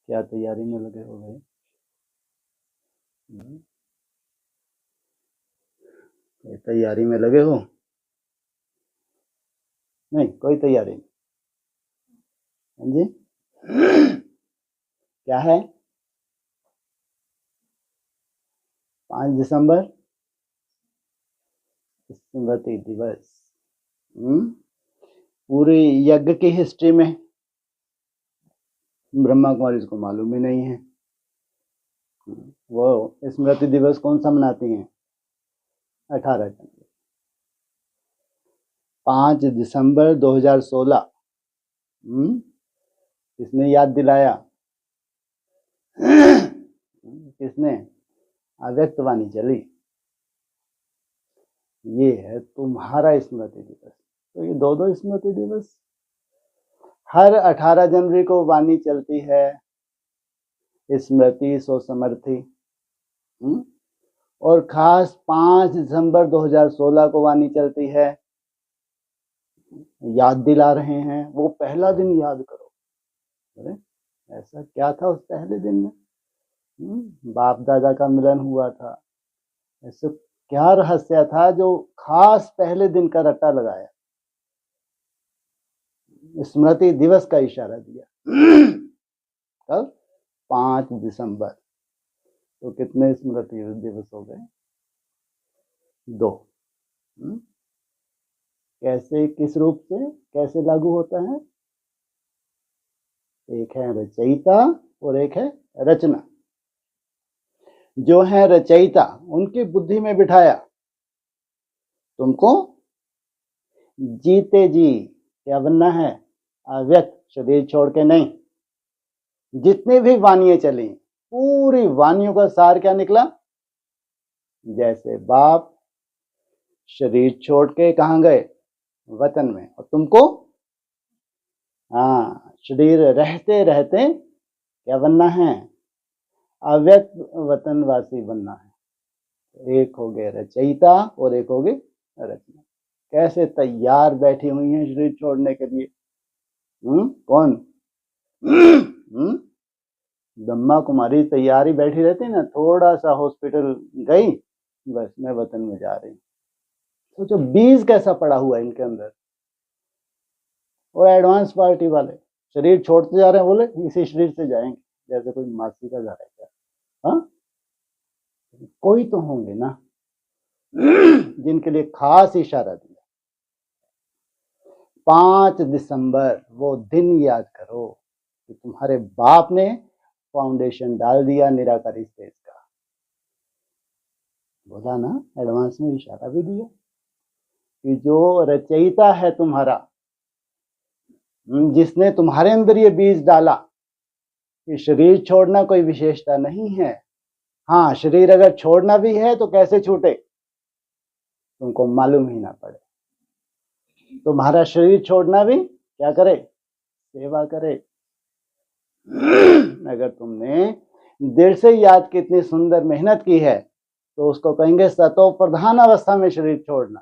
क्या तैयारी में लगे हो भाई? हम्म, कोई तैयारी में लगे हो? नहीं, कोई तैयारी नहीं। हाँ जी। क्या है? 5 दिसंबर स्मृति दिवस। हम्म, पूरी यज्ञ की हिस्ट्री में ब्रह्मा कुमारी को मालूम ही नहीं है। वो स्मृति दिवस कौन सा मनाती हैं? 18 जनवरी। 5 दिसंबर 2016। किसने याद दिलाया? किसने? अव्यक्तवाणी चली। ये है तुम्हारा स्मृति दिवस। तो ये दो दो स्मृति दिवस हर 18 जनवरी को वाणी चलती है। स्मृति सो समर्थी। और खास 5 दिसंबर 2016 को वाणी चलती है। याद दिला रहे हैं वो पहला दिन याद करो। अरे ऐसा क्या था उस पहले दिन में? बाप दादा का मिलन हुआ था। ऐसे क्या रहस्य था जो खास पहले दिन का रट्टा लगाया? स्मृति दिवस का इशारा दिया। कब? 5 दिसंबर। तो कितने स्मृति दिवस हो गए? 2। कैसे, किस रूप से, कैसे लागू होता है? एक है रचयिता और एक है रचना। जो है रचयिता उनकी बुद्धि में बिठाया तुमको जीते जी क्या बनना है? अव्यक्त, शरीर छोड़ के नहीं। जितनी भी वानियां चली पूरी वानियों का सार क्या निकला? जैसे बाप शरीर छोड़ के कहाँ गए? वतन में। और तुमको हाँ शरीर रहते रहते क्या बनना है? अव्यक्त वतनवासी बनना है। एक हो गए रचयिता और एक हो गए रचना। कैसे तैयार बैठी हुई हैं शरीर छोड़ने के लिए? कौन? ब्रह्मा कुमारी तैयारी बैठी रहती ना, थोड़ा सा हॉस्पिटल गई, बस मैं वतन में जा रही। सोचो बीज कैसा पड़ा हुआ है इनके अंदर। और एडवांस पार्टी वाले शरीर छोड़ते जा रहे हैं, बोले इसी शरीर से जाएंगे, जैसे कोई मासी का घर है क्या? हाँ, कोई तो होंगे ना जिनके लिए खास इशारा दिया। 5 दिसंबर वो दिन याद करो कि तुम्हारे बाप ने फाउंडेशन डाल दिया निराकारी स्टेज का। बोला ना, एडवांस में इशारा भी दिया कि जो रचयिता है तुम्हारा, जिसने तुम्हारे अंदर ये बीज डाला कि शरीर छोड़ना कोई विशेषता नहीं है। हाँ, शरीर अगर छोड़ना भी है तो कैसे छूटे तुमको मालूम ही ना पड़े। तुम्हारा शरीर छोड़ना भी क्या करे? सेवा करे। अगर तुमने दिल से याद की इतनी सुंदर मेहनत की है तो उसको कहेंगे सतो प्रधान अवस्था में शरीर छोड़ना।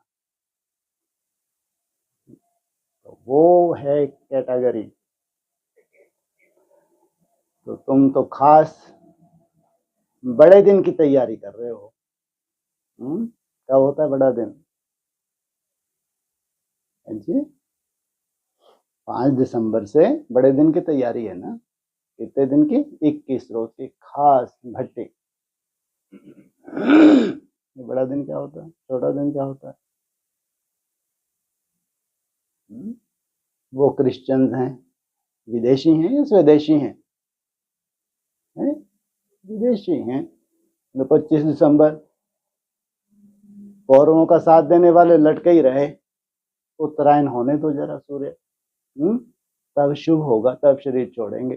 तो वो है कैटेगरी। तो तुम तो खास बड़े दिन की तैयारी कर रहे हो। क्या होता है बड़ा दिन? जी, 5 दिसंबर से बड़े दिन की तैयारी है ना। कितने दिन की? 21 रोज की खास भट्टी। ये बड़ा दिन क्या होता है, छोटा दिन क्या होता है? वो क्रिश्चियंस हैं, विदेशी हैं या स्वदेशी हैं? विदेशी हैं। 25 दिसंबर कौरवों का साथ देने वाले लटके ही रहे। उत्तरायण होने तो जरा सूर्य, तब शुभ होगा, तब शरीर छोड़ेंगे।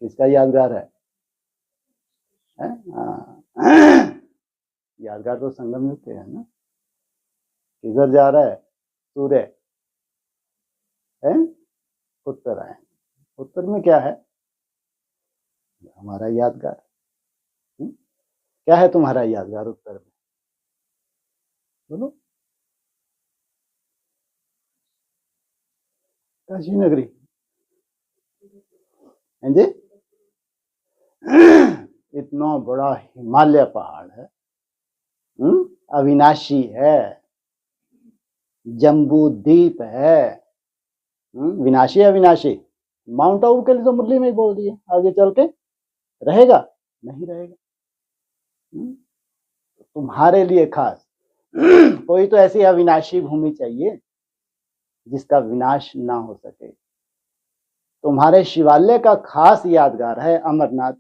किसका यादगार है? यादगार तो संगम युग के है ना। किधर जा रहा है सूर्य? है उत्तरायण। उत्तर में क्या है हमारा यादगार? क्या है तुम्हारा यादगार उत्तर में? बोलो। काशी नगरी। हैं जी? इतना बड़ा हिमालय पहाड़ है, अविनाशी है, जम्बू द्वीप है, विनाशी अविनाशी। माउंट आबू के लिए तो मुरली में ही बोल दिए, आगे चल के रहेगा नहीं रहेगा। तुम्हारे लिए खास कोई तो ऐसी अविनाशी भूमि चाहिए जिसका विनाश ना हो सके। तुम्हारे शिवालय का खास यादगार है अमरनाथ।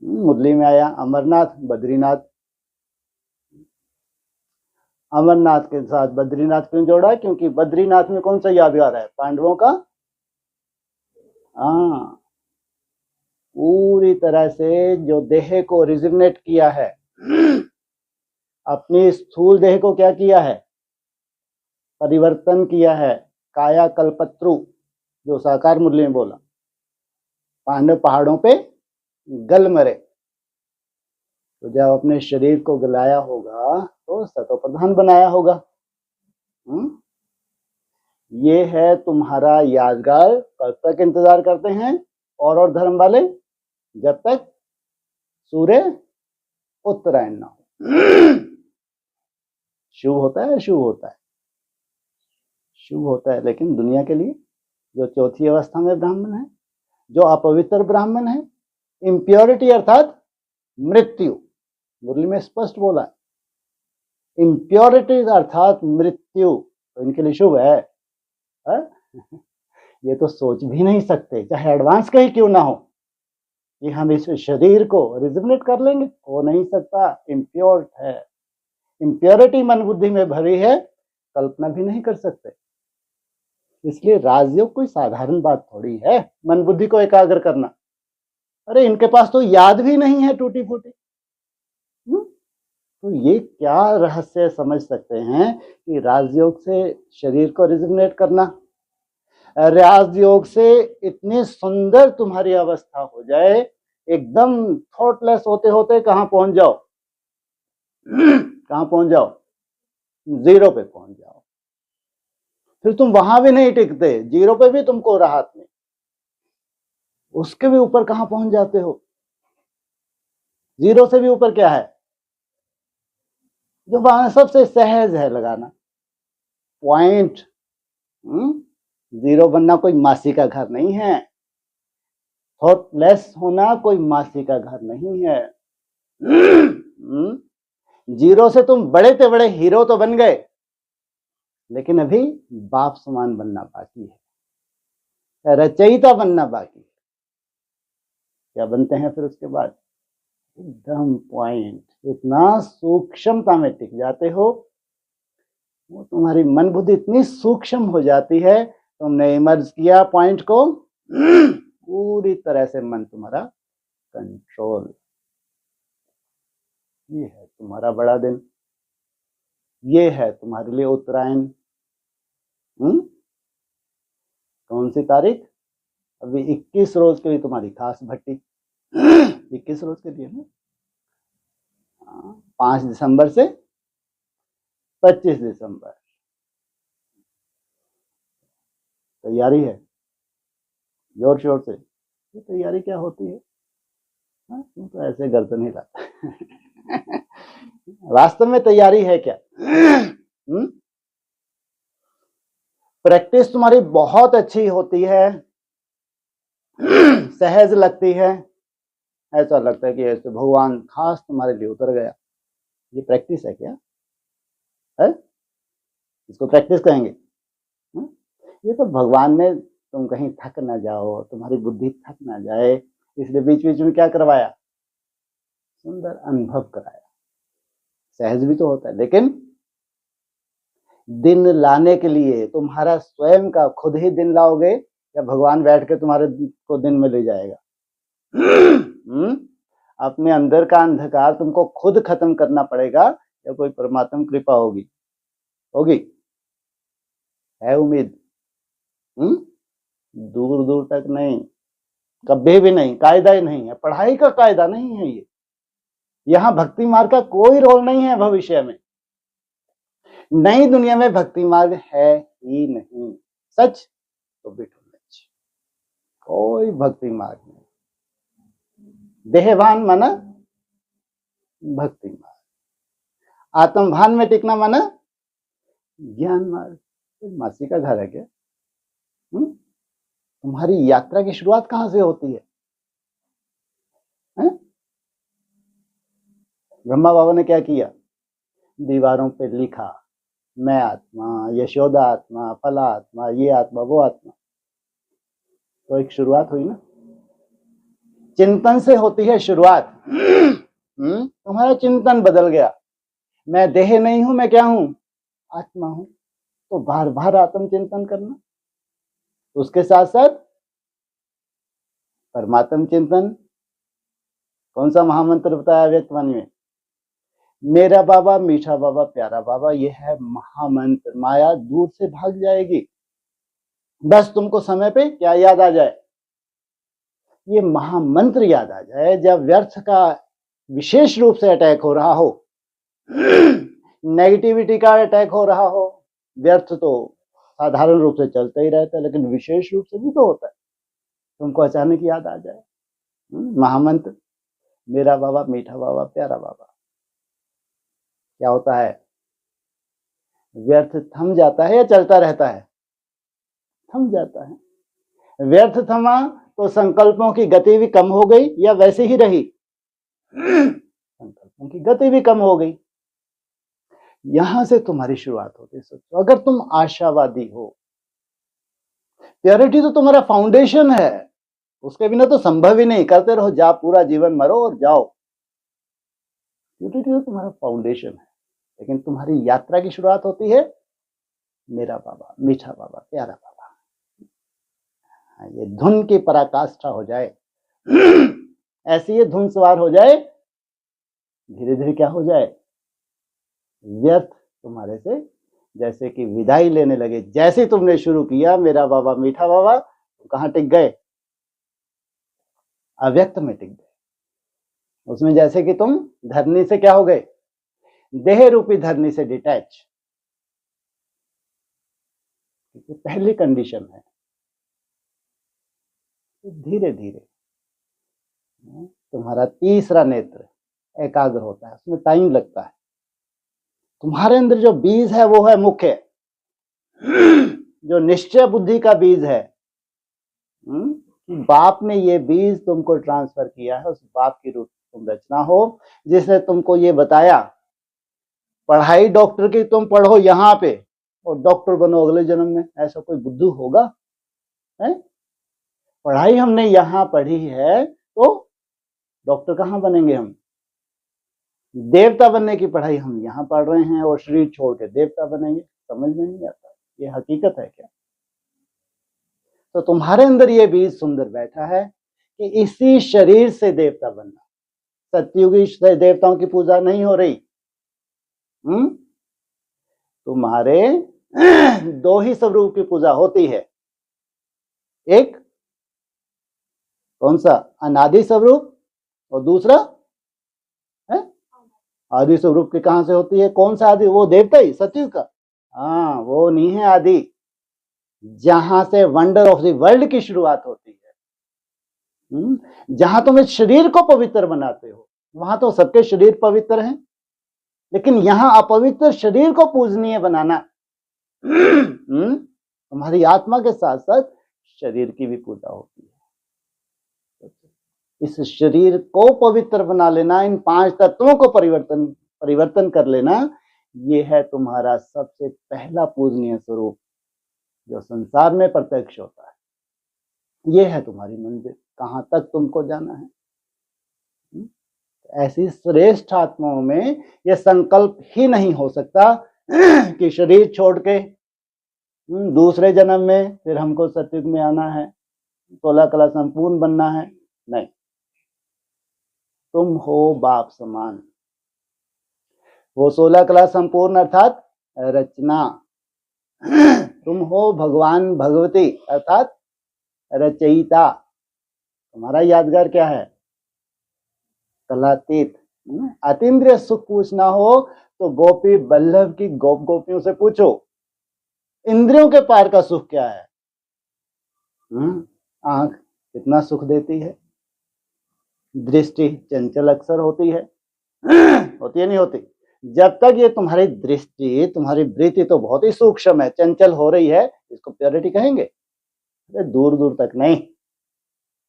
मुरली में आया अमरनाथ, बद्रीनाथ। अमरनाथ के साथ बद्रीनाथ क्यों जोड़ा? क्योंकि बद्रीनाथ में कौन सा यादगार है? पांडवों का। हाँ, पूरी तरह से जो देह को रिजिग्नेट किया है, अपनी स्थूल देह को क्या किया है? परिवर्तन किया है, काया कल्पत्रु, जो साकार मुरली में बोला। पांडव पहाड़ों पे गल मरे, तो जब अपने शरीर को गलाया होगा तो सतो प्रधान बनाया होगा। ये है तुम्हारा यादगार। कब तक इंतजार करते हैं और धर्म वाले? जब तक सूर्य उत्तरायण ना हो। शुभ होता है, शुभ होता है, शुभ होता है, लेकिन दुनिया के लिए जो चौथी अवस्था में ब्राह्मण है, जो अपवित्र ब्राह्मण है, इम्प्योरिटी अर्थात मृत्यु, मुरली में स्पष्ट बोला है, इम्प्योरिटी अर्थात मृत्यु, तो इनके लिए शुभ है। ये तो सोच भी नहीं सकते, चाहे एडवांस का ही क्यों ना हो, कि हम इस शरीर को रिजिग्नेट कर लेंगे, हो नहीं सकता। इम्प्योर है, इम्प्योरिटी मन बुद्धि में भरी है, कल्पना भी नहीं कर सकते। इसलिए राजयोग कोई साधारण बात थोड़ी है, मन बुद्धि को एकाग्र करना। अरे इनके पास तो याद भी नहीं है टूटी फूटी। तो ये क्या रहस्य समझ सकते हैं कि राजयोग से शरीर को रिजिग्नेट करना, राजयोग से इतनी सुंदर तुम्हारी अवस्था हो जाए, एकदम थॉटलेस होते होते कहां पहुंच जाओ? कहां पहुंच जाओ? जीरो पे पहुंच जाओ। फिर तुम वहां भी नहीं टिकते, जीरो पे भी तुमको राहत नहीं, उसके भी ऊपर कहां पहुंच जाते हो? जीरो से भी ऊपर क्या है? जो वहां सबसे सहज है लगाना पॉइंट। जीरो बनना कोई मासी का घर नहीं है, थॉटलेस होना कोई मासी का घर नहीं है। जीरो से तुम बड़े से बड़े हीरो तो बन गए, लेकिन अभी बाप समान बनना बाकी है, रचयिता बनना बाकी है। क्या बनते हैं फिर उसके बाद? एकदम पॉइंट, इतना सूक्ष्मता में टिक जाते हो, वो तुम्हारी मन बुद्धि इतनी सूक्ष्म हो जाती है, तुमने इमर्ज किया पॉइंट को, पूरी तरह से मन तुम्हारा कंट्रोल। ये है तुम्हारा बड़ा दिन, ये है तुम्हारे लिए उत्तरायण। कौन सी तारीख? अभी 21 रोज के लिए तुम्हारी खास भट्टी। 21 रोज के लिए ना, 5 दिसंबर से 25 दिसंबर तैयारी है जोर शोर से। ये तैयारी क्या होती है? तुम तो ऐसे गर्दन ही लाता। वास्तव में तैयारी है क्या? प्रैक्टिस तुम्हारी बहुत अच्छी होती है, सहज लगती है, ऐसा लगता है कि ऐसे भगवान खास तुम्हारे लिए उतर गया। ये प्रैक्टिस है क्या? है? इसको प्रैक्टिस कहेंगे? ये तो भगवान ने तुम कहीं थक ना जाओ, तुम्हारी बुद्धि थक ना जाए, इसलिए बीच बीच में क्या करवाया? सुंदर अनुभव कराया। सहज भी तो होता है, लेकिन दिन लाने के लिए तुम्हारा स्वयं का खुद ही दिन लाओगे, या भगवान बैठ के तुम्हारे को दिन में ले जाएगा? अपने अंदर का अंधकार तुमको खुद खत्म करना पड़ेगा, या कोई परमात्मा कृपा होगी? होगी? है उम्मीद? दूर दूर तक नहीं, कभी भी नहीं। कायदा ही नहीं है, पढ़ाई का कायदा नहीं है ये। यहां भक्ति मार्ग का कोई रोल नहीं है भविष्य में। नई दुनिया में भक्ति मार्ग है ही नहीं। सच तो बिठो कोई भक्ति मार्ग नहीं। देहभान माना भक्ति मार्ग, आत्मभान में टिकना माना ज्ञान मार्ग। मासी का घर है क्या? तुम्हारी यात्रा की शुरुआत कहां से होती है? ब्रह्मा बाबा ने क्या किया? दीवारों पे लिखा, मैं आत्मा, यशोदा आत्मा, फला आत्मा, ये आत्मा, वो आत्मा। तो एक शुरुआत हुई ना, चिंतन से होती है शुरुआत। तुम्हारा चिंतन बदल गया, मैं देह नहीं हूं, मैं क्या हूं? आत्मा हूं। तो बार बार आत्म चिंतन करना, उसके साथ साथ परमात्म चिंतन। कौन सा महामंत्र बताया व्यक्तवाणी में? मेरा बाबा, मीठा बाबा, प्यारा बाबा, ये है महामंत्र। माया दूर से भाग जाएगी, बस तुमको समय पे क्या याद आ जाए? ये महामंत्र याद आ जाए। जब व्यर्थ का विशेष रूप से अटैक हो रहा हो, नेगेटिविटी का अटैक हो रहा हो, व्यर्थ तो साधारण रूप से चलता ही रहता है, लेकिन विशेष रूप से भी तो होता है। तुमको अचानक याद आ जाए महामंत्र, मेरा बाबा, मीठा बाबा, प्यारा बाबा, क्या होता है? व्यर्थ थम जाता है या चलता रहता है? थम जाता है। व्यर्थ थमा तो संकल्पों की गति भी कम हो गई या वैसे ही रही? संकल्पों की गति भी कम हो गई। यहां से तुम्हारी शुरुआत होती है। सोचो, अगर तुम आशावादी हो, प्योरिटी तो तुम्हारा फाउंडेशन है, उसके बिना तो संभव ही नहीं। करते रहो, जा पूरा जीवन मरो और जाओ। प्योरिटी तो तुम्हारा फाउंडेशन है, लेकिन तुम्हारी यात्रा की शुरुआत होती है मेरा बाबा, मीठा बाबा, प्यारा बाबा। ये धुन की पराकाष्ठा हो जाए, ऐसी ये धुन सवार हो जाए, धीरे धीरे क्या हो जाए? व्यर्थ तुम्हारे से जैसे कि विदाई लेने लगे। जैसे तुमने शुरू किया मेरा बाबा, मीठा बाबा, तो कहां टिक गए? अव्यक्त में टिक गए। उसमें जैसे कि तुम धरनी से क्या हो गए? देह रूपी धरनी से डिटैच। पहली कंडीशन है। धीरे धीरे तुम्हारा तीसरा नेत्र एकाग्र होता है, उसमें टाइम लगता है। तुम्हारे अंदर जो बीज है वो है मुख्य, जो निश्चय बुद्धि का बीज है। बाप ने ये बीज तुमको ट्रांसफर किया है, उस बाप की रूप तुम रचना हो, जिसने तुमको ये बताया पढ़ाई डॉक्टर की तुम पढ़ो यहाँ पे और डॉक्टर बनो अगले जन्म में। ऐसा कोई बुद्धू होगा? है? पढ़ाई हमने यहाँ पढ़ी है तो डॉक्टर कहाँ बनेंगे हम? देवता बनने की पढ़ाई हम यहाँ पढ़ रहे हैं और शरीर छोड़ के देवता बनेंगे। समझ में नहीं आता, ये हकीकत है क्या? तो तुम्हारे अंदर ये बीज सुंदर बैठा है कि इसी शरीर से देवता बनना। सतयुगी से देवताओं की पूजा नहीं हो रही। तुम्हारे दो ही स्वरूप की पूजा होती है। एक कौन सा? अनादि स्वरूप, और दूसरा है आदि स्वरूप। की कहां से होती है? कौन सा आदि? वो देवता ही, सतयुग का। हाँ, वो नहीं है आदि, जहां से वंडर ऑफ द वर्ल्ड की शुरुआत होती है। जहां तुम इस शरीर को पवित्र बनाते हो, वहां तो सबके शरीर पवित्र हैं, लेकिन यहां अपवित्र शरीर को पूजनीय बनाना। तुम्हारी आत्मा के साथ साथ शरीर की भी पूजा होती है। इस शरीर को पवित्र बना लेना, इन 5 तत्वों को परिवर्तन कर लेना, ये है तुम्हारा सबसे पहला पूजनीय स्वरूप जो संसार में प्रत्यक्ष होता है। ये है तुम्हारी मंजिल, कहां तक तुमको जाना है। ऐसी श्रेष्ठ आत्माओं में यह संकल्प ही नहीं हो सकता कि शरीर छोड़ के दूसरे जन्म में फिर हमको सतयुग में आना है, 16 कला संपूर्ण बनना है। नहीं, तुम हो बाप समान। वो 16 कला संपूर्ण अर्थात रचना। तुम हो भगवान भगवती अर्थात रचयिता। तुम्हारा यादगार क्या है? कलातीत। अतीन्द्रिय सुख पूछना हो तो गोपी बल्लभ की गोपियों से पूछो, इंद्रियों के पार का सुख क्या है? आंख कितना सुख देती है। दृष्टि चंचल अक्सर होती है, होती है नहीं होती। जब तक ये तुम्हारी दृष्टि, तुम्हारी वृत्ति तो बहुत ही सूक्ष्म है, चंचल हो रही है, इसको प्योरिटी कहेंगे? अरे दूर दूर तक नहीं।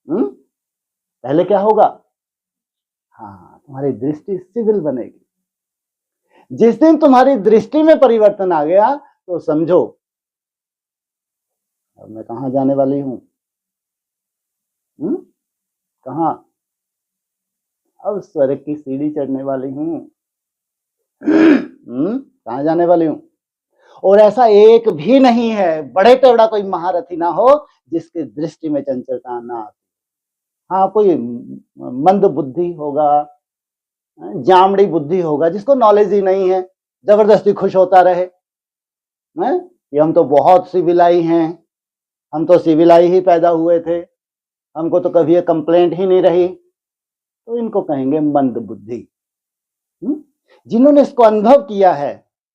पहले क्या होगा? हाँ, तुम्हारी दृष्टि सिविल बनेगी। जिस दिन तुम्हारी दृष्टि में परिवर्तन आ गया तो समझो अब मैं कहाँ जाने वाली हूं। कहाँ? अब स्वर्ग की सीढ़ी चढ़ने वाली हूं। कहाँ जाने वाली हूं? और ऐसा एक भी नहीं है, बड़े से बड़ा कोई महारथी ना हो जिसकी दृष्टि में चंचलता ना आती। हाँ, कोई मंद बुद्धि होगा, जामड़ी बुद्धि होगा, जिसको नॉलेज ही नहीं है, जबरदस्ती खुश होता रहे कि हम तो बहुत सिविलाई हैं, हम तो सिविलाई ही पैदा हुए थे, हमको तो कभी ये कंप्लेंट ही नहीं रही, तो इनको कहेंगे मंद बुद्धि। जिन्होंने इसको अनुभव किया है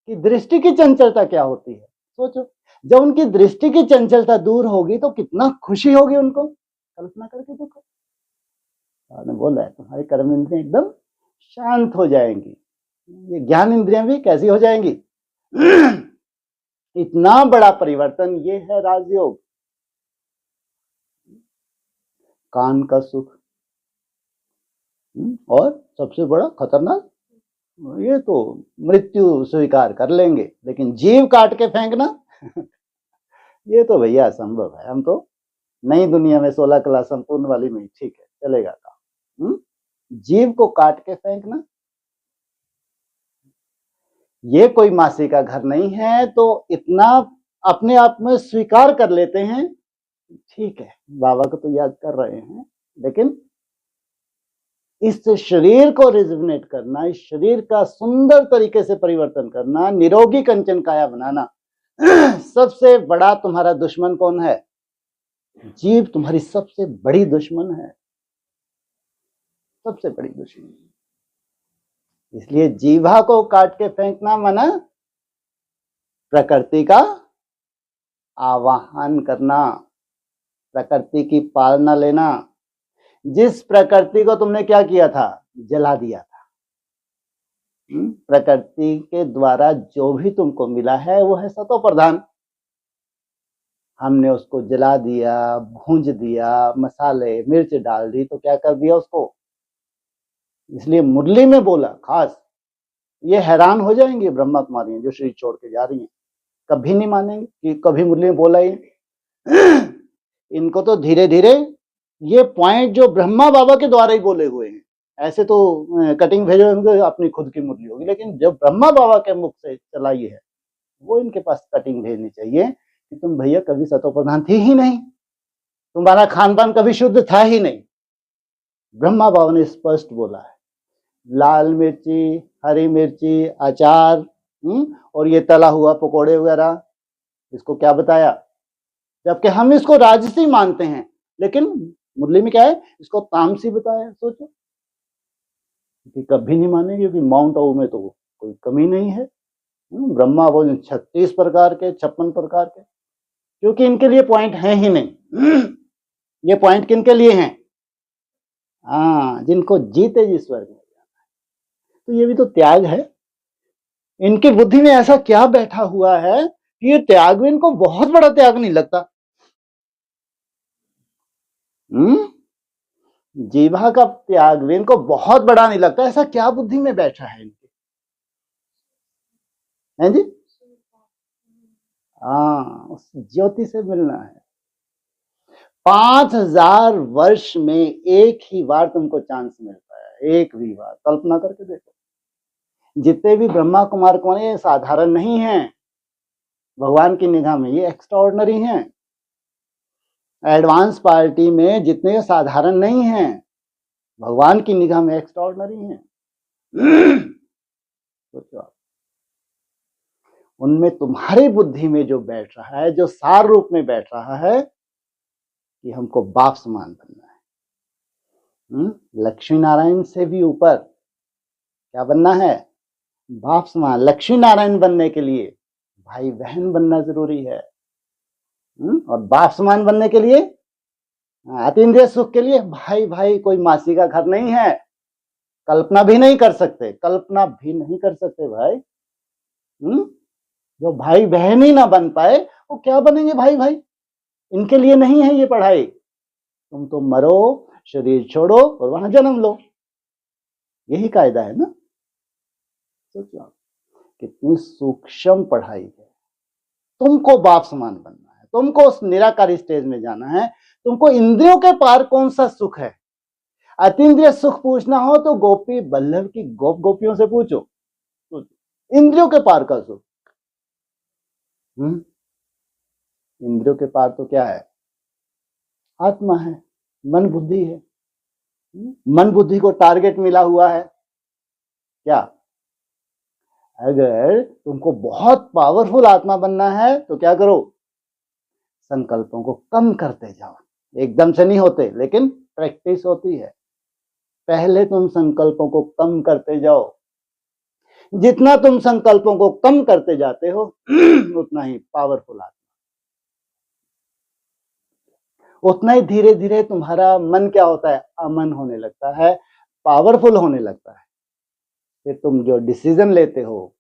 कि दृष्टि की चंचलता क्या होती है, सोचो जब उनकी दृष्टि की चंचलता दूर होगी तो कितना खुशी होगी उनको। कल्पना करके देखो। आपने बोला है तुम्हारी कर्म इंद्रियां एकदम शांत हो जाएंगी, ये ज्ञान इंद्रियां भी कैसी हो जाएंगी। इतना बड़ा परिवर्तन ये है राजयोग। कान का सुख और सबसे बड़ा खतरनाक, ये तो मृत्यु स्वीकार कर लेंगे, लेकिन जीव काट के फेंकना ये तो भैया असंभव है। हम तो नई दुनिया में 16 कला संपूर्ण वाली में ठीक है, चलेगा काम। जीव को काट के फेंकना, ये कोई मासी का घर नहीं है, तो इतना अपने आप में स्वीकार कर लेते हैं, ठीक है बाबा को तो याद कर रहे हैं, लेकिन इस शरीर को रिजुवनेट करना, इस शरीर का सुंदर तरीके से परिवर्तन करना, निरोगी कंचन काया बनाना, सबसे बड़ा तुम्हारा दुश्मन कौन है? जीव तुम्हारी सबसे बड़ी दुश्मन है, सबसे बड़ी दुश्मन। इसलिए जीवा को काट के फेंकना माना प्रकृति का आवाहन करना, प्रकृति की पालना लेना। जिस प्रकृति को तुमने क्या किया था? जला दिया था। प्रकृति के द्वारा जो भी तुमको मिला है वो है सतो प्रधान। हमने उसको जला दिया, भूंज दिया, मसाले मिर्च डाल दी, तो क्या कर दिया उसको। इसलिए मुरली में बोला खास, ये हैरान हो जाएंगे ब्रह्मा कुमारी जो शरीर छोड़ के जा रही हैं, कभी नहीं मानेंगे कि कभी मुरली में बोला ही। इनको तो धीरे धीरे ये पॉइंट जो ब्रह्मा बाबा के द्वारा ही बोले हुए हैं, ऐसे तो कटिंग भेजो अपनी खुद की मुरली होगी, लेकिन जब ब्रह्मा बाबा के मुख से चलाई है वो इनके पास कटिंग भेजनी चाहिए कि तुम भैया कभी सतो प्रधान थी ही नहीं, तुम्हारा खान पान कभी शुद्ध था ही नहीं। ब्रह्मा बाबा ने स्पष्ट बोला है, लाल मिर्ची, हरी मिर्ची, अचार और ये तला हुआ पकोड़े वगैरह, इसको क्या बताया? जबकि हम इसको राजसी मानते हैं, लेकिन मुरली में क्या है, इसको तामसी बताया। सोचो कि कभी नहीं मानेंगे, क्योंकि माउंट आबू में तो कोई कमी नहीं है। ब्रह्मा बोले 36 प्रकार के, 56 प्रकार के, क्योंकि इनके लिए पॉइंट है ही नहीं। ये पॉइंट किन के लिए हैं? हाँ, जिनको जीते जी स्वर्ग में जाना है। तो ये भी तो त्याग है। इनकी बुद्धि में ऐसा क्या बैठा हुआ है कि ये त्याग भी इनको बहुत बड़ा त्याग नहीं लगता। जीवा का त्याग भी इनको बहुत बड़ा नहीं लगता। ऐसा क्या बुद्धि में बैठा है इनके? हैं जी? हाँ, उस ज्योति से मिलना है। 5000 वर्ष में एक ही बार तुमको चांस मिलता है, एक भी बार। कल्पना करके देखो, जितने भी ब्रह्मा कुमार कौन है, साधारण नहीं है भगवान की निगाह में, ये एक्स्ट्राऑर्डिनरी हैं। एडवांस पार्टी में जितने साधारण नहीं हैं, भगवान की निगाह में एक्स्ट्राऑर्डिनरी हैं। सोचो आप, उनमें तुम्हारी बुद्धि में जो बैठ रहा है, जो सार रूप में बैठ रहा है कि हमको बाप समान बनना है। लक्ष्मी नारायण से भी ऊपर क्या बनना है? बाप समान। लक्ष्मी नारायण बनने के लिए भाई बहन बनना जरूरी है। और बाप समान बनने के लिए अतीन्द्रिय सुख के लिए भाई भाई कोई मासी का घर नहीं है, कल्पना भी नहीं कर सकते, कल्पना भी नहीं कर सकते भाई। जो भाई बहन ही ना बन पाए वो क्या बनेंगे भाई भाई? इनके लिए नहीं है ये पढ़ाई। तुम तो मरो, शरीर छोड़ो और वहां जन्म लो, यही कायदा है ना। सोचो कितनी सूक्ष्म पढ़ाई है। तुमको बाप समान बनना है, तुमको उस निराकारी स्टेज में जाना है, तुमको इंद्रियों के पार कौन सा सुख है। अतीन्द्रिय सुख पूछना हो तो गोपी बल्लभ की गोपियों से पूछो, इंद्रियों के पार का सुख। इंद्रियों के पार तो क्या है? आत्मा है, मन बुद्धि है। मन बुद्धि को टारगेट मिला हुआ है क्या? अगर तुमको बहुत पावरफुल आत्मा बनना है तो क्या करो? संकल्पों को कम करते जाओ। एकदम से नहीं होते, लेकिन प्रैक्टिस होती है। पहले तुम संकल्पों को कम करते जाओ। जितना तुम संकल्पों को कम करते जाते हो उतना ही पावरफुल आत्मा, उतना ही धीरे धीरे तुम्हारा मन क्या होता है? अमन होने लगता है, पावरफुल होने लगता है। फिर तुम जो डिसीजन लेते हो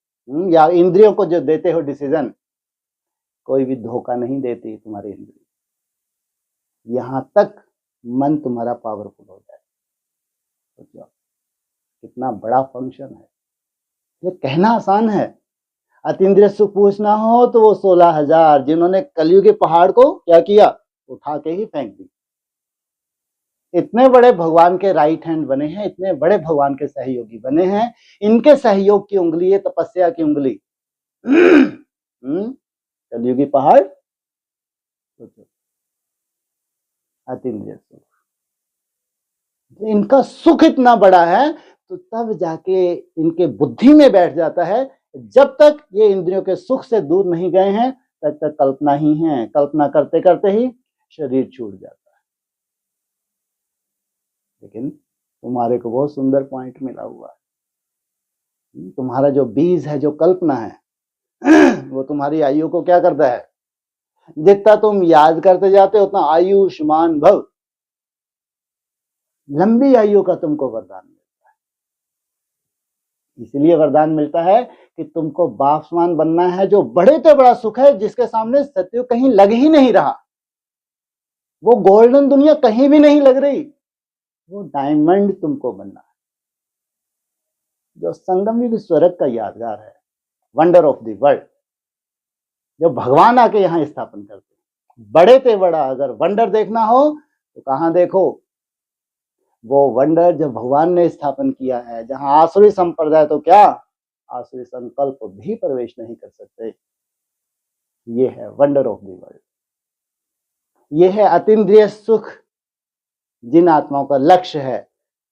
या इंद्रियों को जो देते हो डिसीजन, कोई भी धोखा नहीं देती तुम्हारी इंद्रिय, यहां तक मन तुम्हारा पावरफुल हो जाए। सोचो कितना बड़ा फंक्शन है। ये कहना आसान है। अतीन्द्रिय सुख पूछना हो तो वो 16,000 जिन्होंने कलयुगी पहाड़ को क्या किया? उठा के ही फेंक दी। इतने बड़े भगवान के राइट हैंड बने हैं, इतने बड़े भगवान के सहयोगी बने हैं, इनके सहयोग की उंगली है तपस्या की उंगली। कलयुगी पहाड़, अतीन्द्रिय सुख, इनका सुख इतना बड़ा है तो तब जाके इनके बुद्धि में बैठ जाता है। जब तक ये इंद्रियों के सुख से दूर नहीं गए हैं तब तक कल्पना ही है। कल्पना करते करते ही शरीर छूट जाता है। लेकिन तुम्हारे को बहुत सुंदर पॉइंट मिला हुआ है। तुम्हारा जो बीज है, जो कल्पना है, वो तुम्हारी आयु को क्या करता है? जितना तुम याद करते जाते हो उतना आयुष्मान भव, लंबी आयु का तुमको वरदान मिलता है। इसलिए वरदान मिलता है कि तुमको बापसमान बनना है, जो बड़े से बड़ा सुख है, जिसके सामने सत्य कहीं लग ही नहीं रहा। वो गोल्डन दुनिया कहीं भी नहीं लग रही, वो डायमंड तुमको बनना है, जो संगम स्वर्ग का यादगार है, वंडर ऑफ द वर्ल्ड, जो भगवान आके यहाँ स्थापन करते हैं। बड़े से बड़ा अगर वंडर देखना हो तो कहाँ देखो? वो वंडर जो भगवान ने स्थापन किया है, जहां आसुरी संप्रदाय तो क्या, आसुरी संकल्प भी प्रवेश नहीं कर सकते। ये है वंडर ऑफ द वर्ल्ड, ये है अतीन्द्रिय सुख। जिन आत्माओं का लक्ष्य है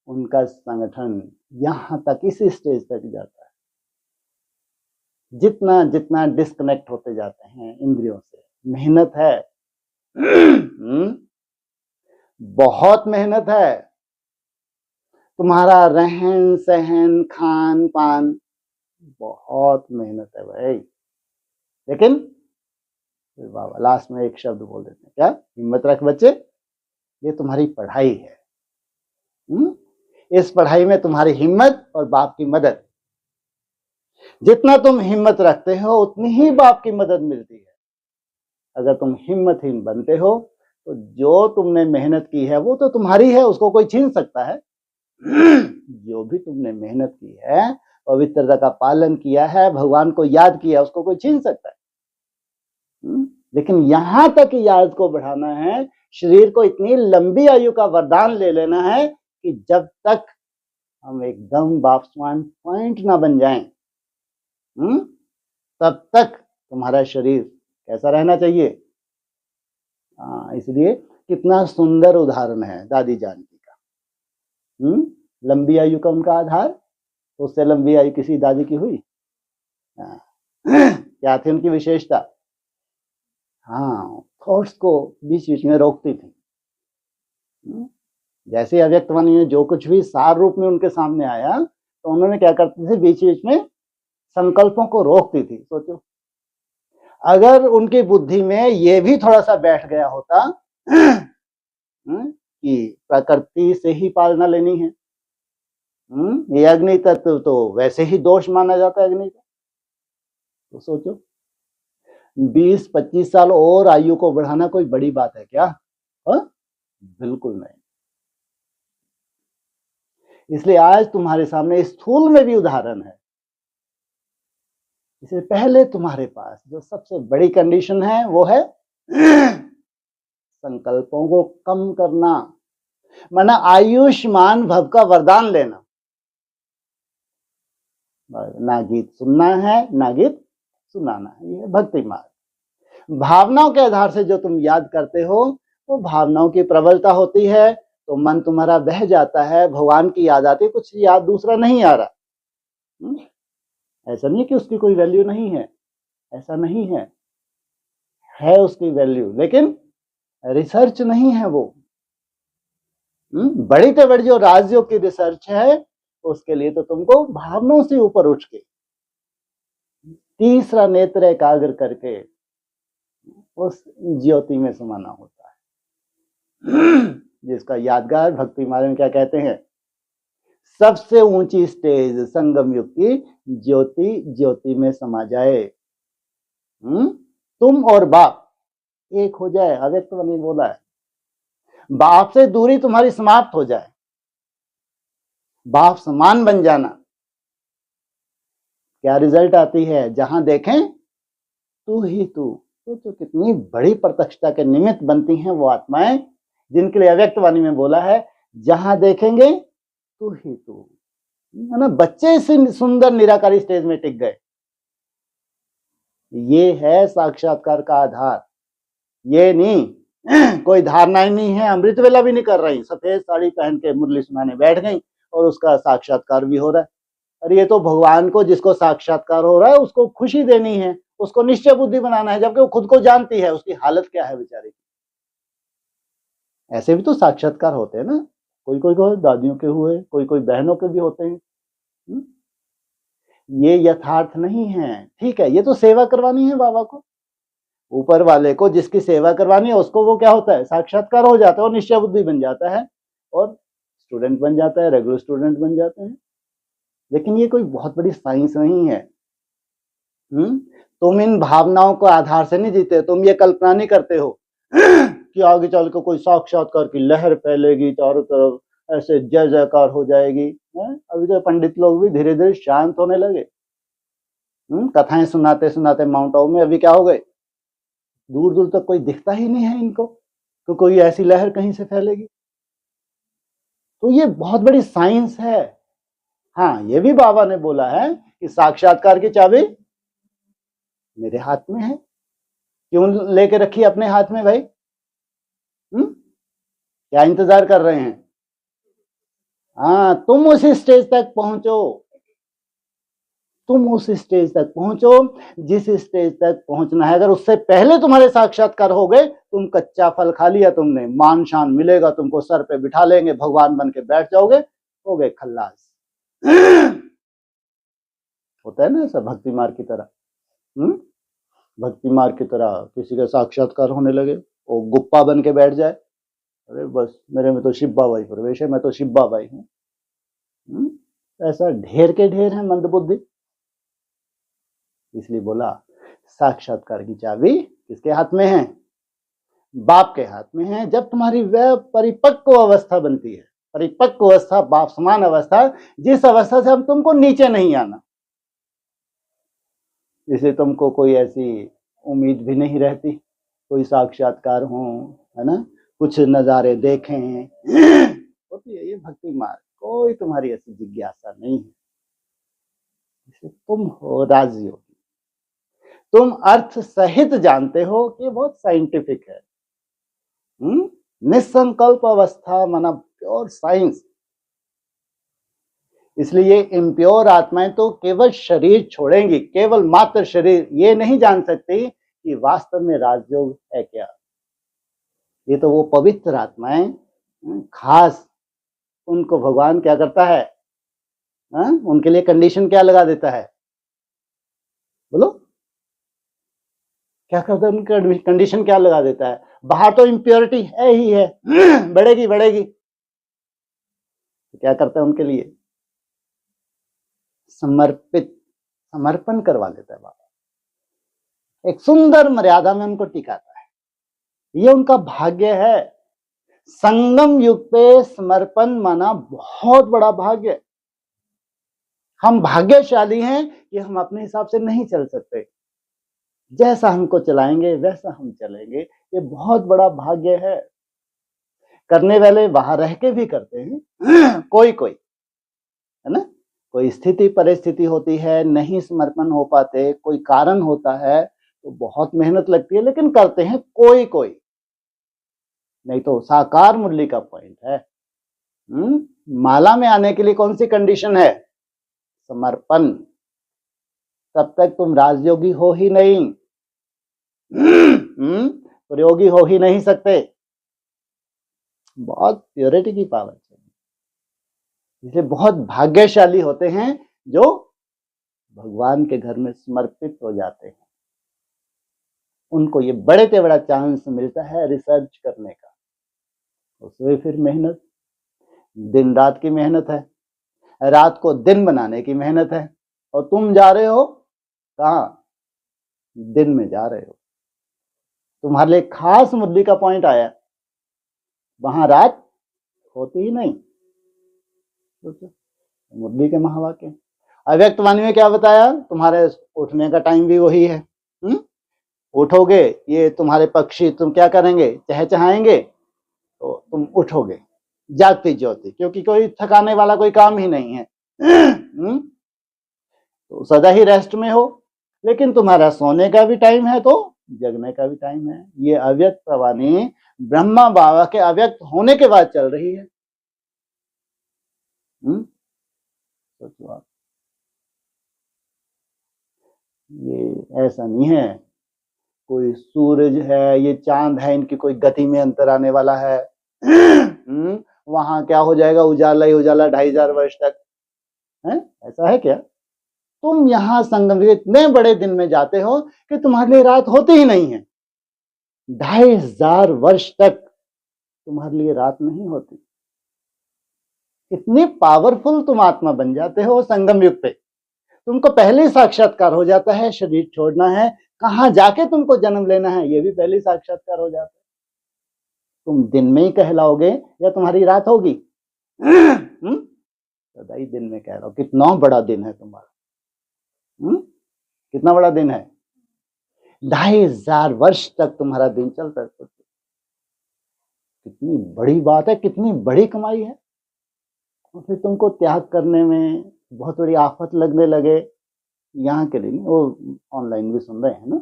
उनका संगठन यहां तक, इसी स्टेज तक जाता है। जितना जितना डिस्कनेक्ट होते जाते हैं इंद्रियों से, मेहनत है। बहुत मेहनत है। तुम्हारा रहन सहन, खान पान, बहुत मेहनत है भाई। लेकिन बाबा लास्ट में एक शब्द बोल देते हैं, क्या? हिम्मत रख बच्चे, ये तुम्हारी पढ़ाई है। इस पढ़ाई में तुम्हारी हिम्मत और बाप की मदद, जितना तुम हिम्मत रखते हो उतनी ही बाप की मदद मिलती है। अगर तुम हिम्मतहीन बनते हो तो जो तुमने मेहनत की है वो तो तुम्हारी है, उसको कोई छीन सकता है? जो भी तुमने मेहनत की है, पवित्रता का पालन किया है, भगवान को याद किया, उसको कोई छीन सकता है? लेकिन यहां तक याद को बढ़ाना है, शरीर को इतनी लंबी आयु का वरदान ले लेना है कि जब तक हम एकदम बापसमान पॉइंट ना बन जाएं, तब तक तुम्हारा शरीर कैसा रहना चाहिए? इसलिए कितना सुंदर उदाहरण है दादी जानकी का। लंबी आयु का उनका आधार, तो उससे लंबी आयु किसी दादी की हुई? क्या थी उनकी विशेषता? थॉट्स को बीच बीच में रोकती थी। जैसे अव्यक्तवाणी में जो कुछ भी सार रूप में उनके सामने आया तो उन्होंने क्या करती थी? बीच बीच में संकल्पों को रोकती थी। सोचो अगर उनकी बुद्धि में ये भी थोड़ा सा बैठ गया होता कि प्रकृति से ही पालना लेनी है। ये अग्नि तत्व तो वैसे ही दोष माना जाता है अग्नि का। तो सोचो 20-25 साल और आयु को बढ़ाना कोई बड़ी बात है क्या? बिल्कुल नहीं। इसलिए आज तुम्हारे सामने स्थूल में भी उदाहरण है। इससे पहले तुम्हारे पास जो सबसे बड़ी कंडीशन है वो है संकल्पों को कम करना, माना आयुष्मान भव का वरदान लेना। ना गीत सुनना है ना गीत सुनाना है, ये भक्ति मार्ग। भावनाओं के आधार से जो तुम याद करते हो वो भावनाओं की प्रबलता होती है, तो मन तुम्हारा बह जाता है, भगवान की याद आती है, कुछ याद दूसरा नहीं आ रहा। ऐसा नहीं कि उसकी कोई वैल्यू नहीं है, ऐसा नहीं है उसकी वैल्यू, लेकिन रिसर्च नहीं है वो। बड़ी से बड़ी जो राजयोग की रिसर्च है उसके लिए तो तुमको भावनाओं से ऊपर उठ के तीसरा नेत्र एकाग्र करके उस ज्योति में समाना होता है, जिसका यादगार भक्ति मार्ग में क्या कहते हैं? सबसे ऊंची स्टेज संगम युग की ज्योति ज्योति में समा जाए, तुम और बाप एक हो जाए। अव्यक्त वाणी बोला है, बाप से दूरी तुम्हारी समाप्त हो जाए, बाप समान बन जाना। क्या रिजल्ट आती है? जहां देखें तू ही तू। तो कितनी बड़ी प्रत्यक्षता के निमित्त बनती हैं वो आत्माएं, जिनके लिए अव्यक्त वाणी में बोला है जहां देखेंगे तू ही तू, है ना। बच्चे से सुंदर निराकारी स्टेज में टिक गए। ये है साक्षात्कार का आधार। ये नहीं कोई धारणा ही नहीं है, अमृत वेला भी नहीं कर रही, सफेद साड़ी पहन के मुरली सुनाने बैठ गई और उसका साक्षात्कार भी हो रहा है। अरे ये तो भगवान को जिसको साक्षात्कार हो रहा है उसको खुशी देनी है, उसको निश्चय बुद्धि बनाना है, जबकि वो खुद को जानती है उसकी हालत क्या है बेचारी। ऐसे भी तो साक्षात्कार होते हैं ना, कोई कोई दादियों के हुए, कोई कोई बहनों के भी होते हैं। ये यथार्थ नहीं है, ठीक है। ये तो सेवा करवानी है बाबा को, ऊपर वाले को जिसकी सेवा करवानी है उसको वो क्या होता है? साक्षात्कार हो जाता है और निश्चय बुद्धि बन जाता है और स्टूडेंट बन जाता है, रेगुलर स्टूडेंट बन जाते हैं। लेकिन ये कोई बहुत बड़ी साइंस नहीं है। तुम इन भावनाओं को आधार से नहीं जीते, तुम ये कल्पना नहीं करते हो कि आगे चल के कोई साक्षात्कार की लहर फैलेगी, चारों तरफ ऐसे जय जयकार हो जाएगी। अभी तो पंडित लोग भी धीरे धीरे शांत होने लगे। कथाएं सुनाते सुनाते माउंट आबू में अभी क्या हो गए, दूर दूर तक कोई दिखता ही नहीं है इनको, तो कोई ऐसी लहर कहीं से फैलेगी। तो ये बहुत बड़ी साइंस है। हाँ, ये भी बाबा ने बोला है कि साक्षात्कार की चाबी मेरे हाथ में है। क्यों लेके रखी अपने हाथ में भाई? क्या इंतजार कर रहे हैं? हाँ, तुम उस स्टेज तक पहुंचो, तुम उस स्टेज तक पहुंचो जिस स्टेज तक पहुंचना है। अगर उससे पहले तुम्हारे साक्षात्कार हो गए, तुम कच्चा फल खा लिया तुमने, मान शान मिलेगा तुमको, सर पे बिठा लेंगे, भगवान बन के बैठ जाओगे, हो गए खल्लास। होता है ना ऐसा भक्ति मार्ग की तरह। भक्ति मार्ग की तरह किसी का साक्षात्कार होने लगे, वो गुप्पा बन के बैठ जाए, अरे बस मेरे में तो शिब्बा बाई प्रवेश है, मैं तो शिब्बा बाई हूँ। ऐसा ढेर के ढेर है मंद बुद्धि। इसलिए बोला साक्षात्कार की चाबी किसके हाथ में है? बाप के हाथ में है। जब तुम्हारी वह परिपक्व अवस्था बनती है, परिपक्व अवस्था, बाप समान अवस्था, जिस अवस्था से अब तुमको नीचे नहीं आना, इसलिए तुमको कोई ऐसी उम्मीद भी नहीं रहती कोई साक्षात्कार हो, है ना, कुछ नजारे देखें। होती है ये भक्ति मार्ग, कोई तुम्हारी ऐसी जिज्ञासा नहीं है। इसलिए तुम हो राजयोगी, तुम अर्थ सहित जानते हो कि बहुत साइंटिफिक है। निसंकल्प अवस्था माना प्योर साइंस। इसलिए ये इम्प्योर आत्माएं तो केवल शरीर छोड़ेंगी, केवल मात्र शरीर, ये नहीं जान सकती कि वास्तव में राजयोग है क्या। ये तो वो पवित्र आत्माएं, खास उनको भगवान क्या करता है? उनके लिए कंडीशन क्या लगा देता है? बोलो क्या करता है? उनका कंडीशन क्या लगा देता है? बाहर तो इम्प्योरिटी है ही है, बढ़ेगी बढ़ेगी। तो क्या करते हैं उनके लिए? समर्पण करवा लेता है बाबा, एक सुंदर मर्यादा में उनको टिकाता है। ये उनका भाग्य है। संगम युग पे समर्पण माना बहुत बड़ा भाग्य। हम भाग्यशाली हैं कि हम अपने हिसाब से नहीं चल सकते, जैसा हमको चलाएंगे वैसा हम चलेंगे। ये बहुत बड़ा भाग्य है। करने वाले वहां रह के भी करते हैं, कोई कोई, है ना, कोई स्थिति परिस्थिति होती है, नहीं समर्पण हो पाते, कोई कारण होता है, तो बहुत मेहनत लगती है, लेकिन करते हैं कोई कोई। नहीं तो साकार मुरली का पॉइंट है। माला में आने के लिए कौन सी कंडीशन है? समर्पण। तब तक तुम राजयोगी हो ही नहीं, प्रयोगी हो ही नहीं सकते। बहुत प्योरिटी की पावर चाहिए। इसलिए बहुत भाग्यशाली होते हैं जो भगवान के घर में समर्पित हो जाते हैं। उनको ये बड़े से बड़ा चांस मिलता है रिसर्च करने का। उसमें फिर मेहनत, दिन रात की मेहनत है, रात को दिन बनाने की मेहनत है। और तुम जा रहे हो कहां? दिन में जा रहे हो। तुम्हारे लिए खास मुरली का पॉइंट आया, वहां रात होती ही नहीं। मुरली के महावाक्य। अव्यक्त वाणी में क्या बताया? तुम्हारे उठने का टाइम भी वही है। उठोगे, ये तुम्हारे पक्षी तुम क्या करेंगे? चहचहाएंगे, तो तुम उठोगे जागती ज्योति, क्योंकि कोई थकाने वाला कोई काम ही नहीं है। तो सदा ही रेस्ट में हो, लेकिन तुम्हारा सोने का भी टाइम है तो जगने का भी टाइम है। ये अव्यक्त वाणी ब्रह्मा बाबा के अव्यक्त होने के बाद चल रही है। सोचो आप, ये ऐसा नहीं है कोई सूरज है, ये चांद है, इनकी कोई गति में अंतर आने वाला है। वहां क्या हो जाएगा? उजाला ही उजाला 2500 वर्ष तक है। ऐसा है क्या? तुम यहां संगम इतने बड़े दिन में जाते हो कि तुम्हारे लिए रात होती ही नहीं है। 2500 वर्ष तक तुम्हारे लिए रात नहीं होती। इतनी पावरफुल तुम आत्मा बन जाते हो संगम युग पे। तुमको पहले ही साक्षात्कार हो जाता है, शरीर छोड़ना है, कहां जाके तुमको जन्म लेना है, ये भी पहले ही साक्षात्कार हो जाता है। तुम दिन में ही कहलाओगे या तुम्हारी रात होगी? सदा दिन में कह रहा हूं। कितना बड़ा दिन है तुम्हारा। कितना बड़ा दिन है? 2500 वर्ष तक तुम्हारा दिन चलता है। कितनी बड़ी बात है, कितनी बड़ी कमाई है। और फिर तुमको त्याग करने में बहुत बड़ी आफत लगने लगे, यहाँ के लिए नहीं, वो ऑनलाइन भी सुन रहे हैं ना,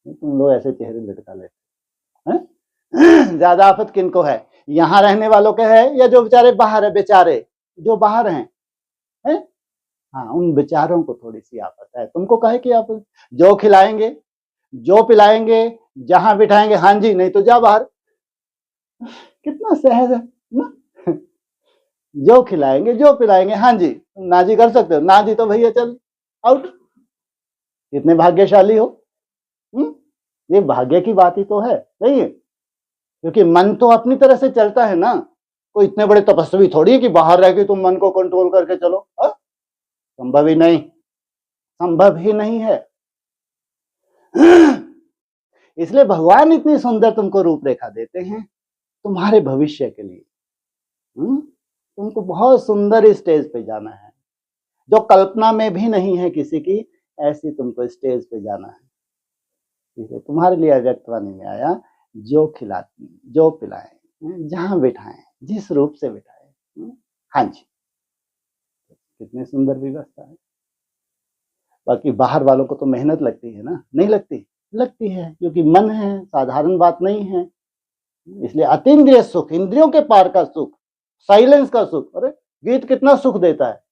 तुम लोग ऐसे चेहरे लटका लेते हैं। ज्यादा आफत किनको है? यहाँ रहने वालों के है या जो बेचारे बाहर है? बेचारे जो बाहर हैं, है? हाँ, उन बेचारों को थोड़ी सी आफत है। तुमको कहे कि आप जो खिलाएंगे, जो पिलाएंगे, जहां बिठाएंगे, हाँ जी, नहीं तो जा बाहर। कितना सहज है ना? जो खिलाएंगे, जो पिलाएंगे, हाँ जी, ना जी कर सकते हो, ना जी तो भैया चल आउट। कितने भाग्यशाली हो। ये भाग्य की बात ही तो है, नहीं है? क्योंकि मन तो अपनी तरह से चलता है ना। कोई इतने बड़े तपस्वी थोड़ी है कि बाहर रह के तुम मन को कंट्रोल करके चलो। संभव ही नहीं, संभव ही नहीं है। इसलिए भगवान इतनी सुंदर तुमको रूपरेखा देते हैं तुम्हारे भविष्य के लिए। तुमको बहुत सुंदर स्टेज पे जाना है, जो कल्पना में भी नहीं है किसी की, ऐसी तुमको स्टेज पे जाना है। इसलिए तुम्हारे लिए अव्यक्त वाणी में आया, जो खिलाते, जो पिलाए, जहां बिठाएं, जिस रूप से बिठाए। हाँ जी, कितनी सुंदर व्यवस्था है। बाकी बाहर वालों को तो मेहनत लगती है ना? नहीं लगती? लगती है, क्योंकि मन है, साधारण बात नहीं है। इसलिए अतीन्द्रिय सुख, इंद्रियों के पार का सुख, साइलेंस का सुख। अरे गीत कितना सुख देता है।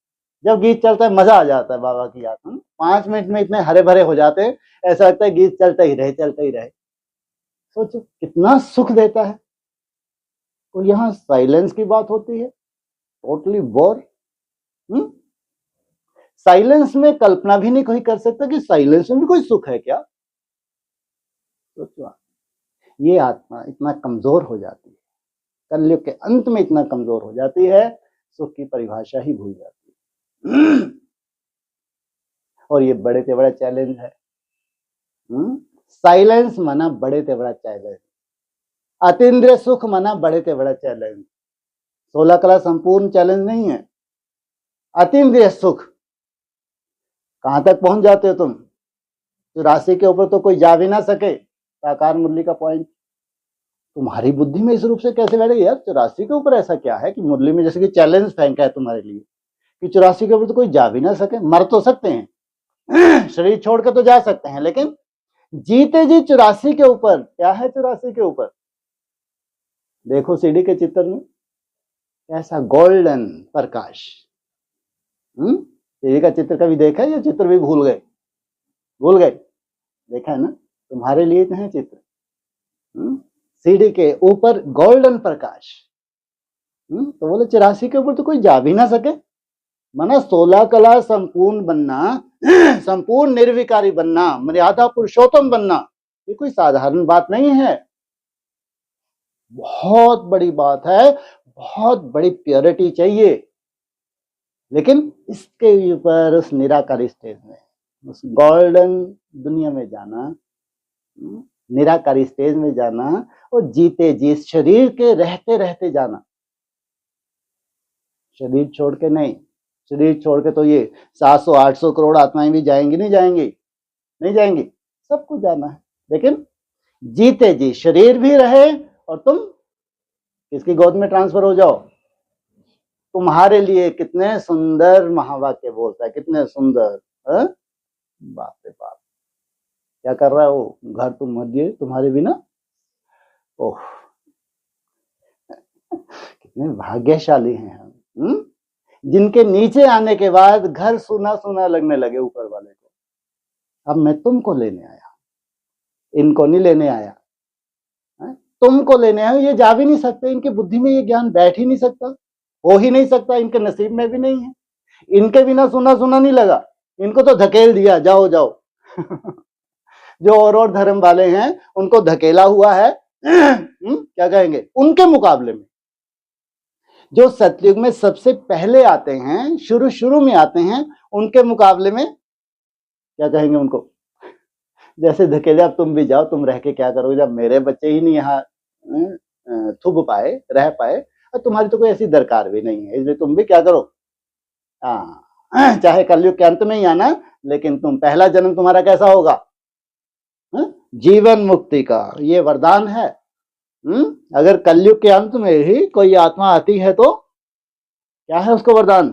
जब गीत चलता है मजा आ जाता है। बाबा की याद, 5 मिनट में इतने हरे भरे हो जाते हैं, ऐसा लगता है गीत चलता ही रहे, चलता ही रहे। सोचो कितना सुख देता है। तो यहाँ साइलेंस की बात होती है, टोटली बोर। साइलेंस में कल्पना भी नहीं कोई कर सकता कि साइलेंस में भी कोई सुख है क्या। सोचो, ये आत्मा इतना कमजोर हो जाती है, कलयुग के अंत में इतना कमजोर हो जाती है, सुख की परिभाषा ही भूल जाती है। और ये बड़े से बड़ा चैलेंज है। साइलेंस माना बड़े से बड़ा चैलेंज, अतीन्द्रिय सुख माना बड़े से बड़ा चैलेंज। 16 कला संपूर्ण चैलेंज नहीं है, अतीन्द्रिय सुख। कहां तक पहुंच जाते हो तुम? 84 के ऊपर तो कोई जा भी ना सके, साकार मुरली का पॉइंट। तुम्हारी बुद्धि में इस रूप से कैसे बैठेगी यार? 84 के ऊपर ऐसा क्या है कि मुरली में जैसे कि चैलेंज फेंका है तुम्हारे लिए कि 84 के ऊपर तो कोई जा भी ना सके। मर तो सकते हैं, शरीर छोड़ के तो जा सकते हैं, लेकिन जीते जी 84 के ऊपर क्या है? 84 के ऊपर देखो सीढ़ी के चित्र में ऐसा गोल्डन प्रकाश। सीढ़ी का चित्र कभी देखा है? ये चित्र भी भूल गए? देखा है ना? तुम्हारे लिए तो है चित्र। सीढ़ी के ऊपर गोल्डन प्रकाश। तो बोले 84 के ऊपर तो कोई जा भी ना सके, माना 16 कला संपूर्ण बनना, संपूर्ण निर्विकारी बनना, मर्यादा पुरुषोत्तम बनना, ये कोई साधारण बात नहीं है, बहुत बड़ी बात है, बहुत बड़ी प्योरिटी चाहिए। लेकिन इसके ऊपर उस निराकारी स्टेज में, उस गोल्डन दुनिया में जाना, निराकारी स्टेज में जाना और जीते जी शरीर के रहते रहते जाना, शरीर छोड़ के नहीं। शरीर छोड़ के तो ये 700-800 करोड़ आत्माएं भी जाएंगी नहीं जाएंगी, सबको जाना है। लेकिन जीते जी शरीर भी रहे और तुम किसकी गोद में ट्रांसफर हो जाओ। तुम्हारे लिए कितने सुंदर महावाक्य बोलता है, कितने सुंदर। बाप रे बाप, क्या कर रहा है वो? घर तुम मत दिए तुम्हारे बिना। ओह, कितने भाग्यशाली हैं हम, जिनके नीचे आने के बाद घर सुना सुना लगने लगे ऊपर वाले को। अब मैं तुमको लेने आया, इनको नहीं लेने आया, तुमको लेने आया। ये जा भी नहीं सकते, इनकी बुद्धि में ये ज्ञान बैठ ही नहीं सकता, हो ही नहीं सकता, इनके नसीब में भी नहीं है। इनके बिना सुना सुना नहीं लगा, इनको तो धकेल दिया, जाओ जाओ। जो और धर्म वाले हैं उनको धकेला हुआ है। क्या कहेंगे? उनके मुकाबले में जो सतयुग में सबसे पहले आते हैं, शुरू में आते हैं, उनके मुकाबले में क्या कहेंगे उनको? जैसे धकेले, अब तुम भी जाओ, तुम रह के क्या करोगे जब मेरे बच्चे ही नहीं यहाँ थुप पाए, रह पाए, और तुम्हारी तो कोई ऐसी दरकार भी नहीं है, इसलिए तुम भी क्या करो, चाहे कलयुग के अंत में ही आना, लेकिन तुम पहला जन्म तुम्हारा कैसा होगा? जीवन मुक्ति का ये वरदान है। अगर कलयुग के अंत में ही कोई आत्मा आती है तो क्या है उसको वरदान?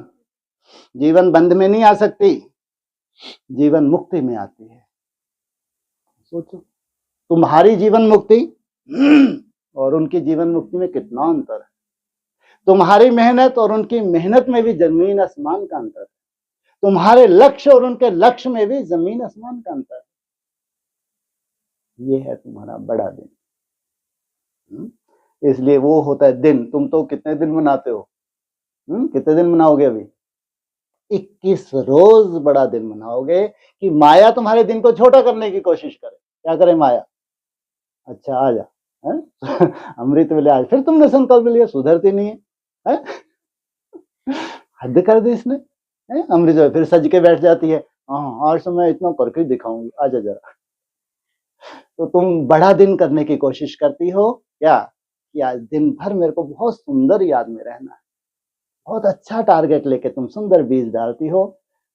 जीवन बंध में नहीं आ सकती, जीवन मुक्ति में आती है। सोचो, तुम्हारी जीवन मुक्ति और उनकी जीवन मुक्ति में कितना अंतर है। तुम्हारी मेहनत और उनकी मेहनत में भी जमीन आसमान का अंतर है। तुम्हारे लक्ष्य और उनके लक्ष्य में भी जमीन आसमान का अंतर है। ये है तुम्हारा बड़ा दिन। इसलिए वो होता है दिन। तुम तो कितने दिन मनाते हो? कितने दिन मनाओगे? अभी 21 रोज बड़ा दिन मनाओगे कि माया तुम्हारे दिन को छोटा करने की कोशिश करे। क्या करे माया? अच्छा आ जा, अमृत मिले आज, फिर तुमने संकल्प लिया, सुधरती नहीं है, हद कर दी इसने। अमृत फिर सज के बैठ जाती है, हाँ आज तो मैं इतना करके दिखाऊंगी, आजा जरा। तो तुम बड़ा दिन करने की कोशिश करती हो क्या? कि आज दिन भर मेरे को बहुत सुंदर याद में रहना है, बहुत अच्छा टारगेट लेके तुम सुंदर बीज डालती हो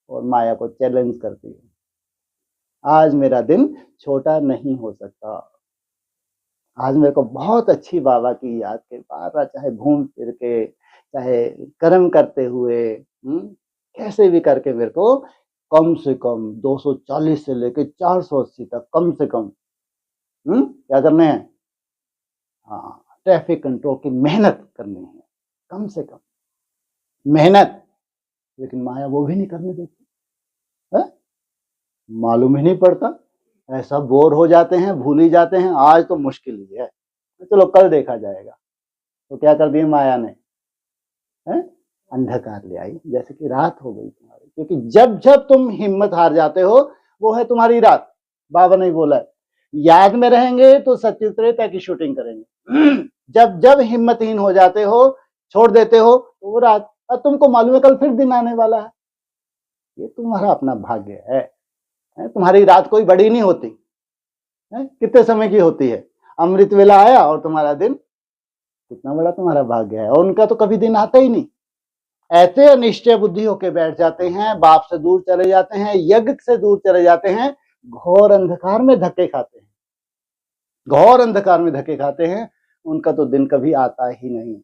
और माया को चैलेंज करती हो। आज मेरा दिन छोटा नहीं हो सकता, आज मेरे को बहुत अच्छी बाबा की याद के बार, चाहे घूम फिर के, चाहे कर्म करते हुए, कैसे भी करके मेरे को कम से कम 240 से लेके 480 तक कम से कम क्या करने हैं? हाँ, ट्रैफिक कंट्रोल की मेहनत करनी है, कम से कम मेहनत। लेकिन माया वो भी नहीं करने देती, मालूम ही नहीं पड़ता, ऐसा बोर हो जाते हैं, भूल ही जाते हैं, आज तो मुश्किल ही है, चलो कल देखा जाएगा। तो क्या कर दिया माया ने? अंधकार ले आई, जैसे कि रात हो गई तुम्हारी। क्योंकि जब जब तुम हिम्मत हार जाते हो, वो है तुम्हारी रात। बाबा ने बोला है, याद में रहेंगे तो सत्युग त्रेता की शूटिंग करेंगे। जब जब हिम्मतहीन हो जाते हो, छोड़ देते हो, तो वो रात, अब तुमको मालूम है कल फिर दिन आने वाला है। ये तुम्हारा अपना भाग्य है। तुम्हारी रात कोई बड़ी नहीं होती है, कितने समय की होती है। अमृत वेला आया और तुम्हारा दिन, कितना बड़ा तुम्हारा भाग्य है। और उनका तो कभी दिन आता ही नहीं। ऐसे अनिश्चय बुद्धि होके बैठ जाते हैं, बाप से दूर चले जाते हैं, यज्ञ से दूर चले जाते हैं, घोर अंधकार में धक्के खाते हैं, घोर अंधकार में धक्के खाते हैं। उनका तो दिन कभी आता ही नहीं।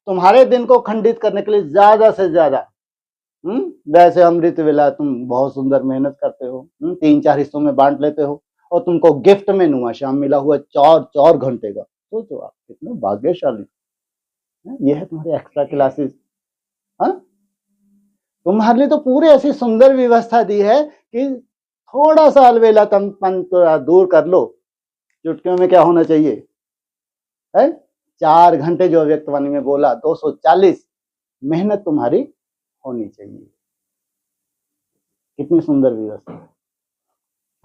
तुम्हारे दिन को खंडित करने के लिए ज्यादा से ज्यादा वैसे अमृत वेला तुम बहुत सुंदर मेहनत करते हो, 3-4 हिस्सों में बांट लेते हो, और तुमको गिफ्ट में नुआ शाम मिला हुआ 4 घंटे का। सोचो आप कितने भाग्यशाली। ये है तुम्हारी एक्स्ट्रा क्लासेस। तुम्हारे लिए तो पूरी ऐसी सुंदर व्यवस्था दी है कि थोड़ा सा अलवेला तुम दूर कर लो, चुटकियों में क्या होना चाहिए है। 4 घंटे जो व्यक्तवाणी में बोला, 240 मेहनत तुम्हारी होनी चाहिए। कितनी सुंदर व्यवस्था।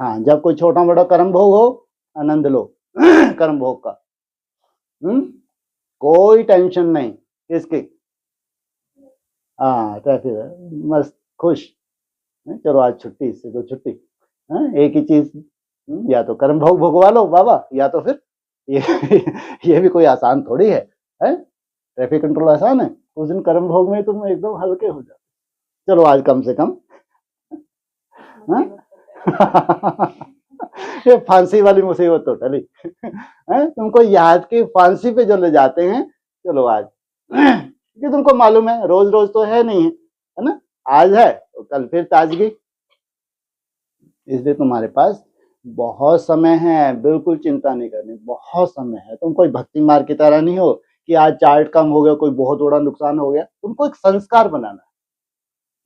हाँ, जब कोई छोटा बड़ा कर्म भोग हो, आनंद लो कर्म भोग का। कोई टेंशन नहीं किसकी। हाँ, ट्रैफिक मस्त खुश। चलो आज छुट्टी, इससे तो छुट्टी। एक ही चीज, या तो कर्म भोग भोगवा लो बाबा, या तो फिर ये भी कोई आसान थोड़ी है। ट्रैफिक कंट्रोल आसान है, उस दिन कर्म भोग में तुम एकदम हल्के हो जाओ। चलो आज कम से कम ये फांसी वाली मुसीबत तो टली। तुमको याद की फांसी पे जो ले जाते हैं, चलो आज क्योंकि तुमको मालूम है रोज रोज तो है नहीं है ना, आज है तो कल फिर ताजगी। इसलिए तुम्हारे पास बहुत समय है, बिल्कुल चिंता नहीं करनी, बहुत समय है। तुम कोई भक्ति मार्ग की तरह नहीं हो कि आज चार्ट कम हो गया, कोई बहुत बड़ा नुकसान हो गया। तुमको एक संस्कार बनाना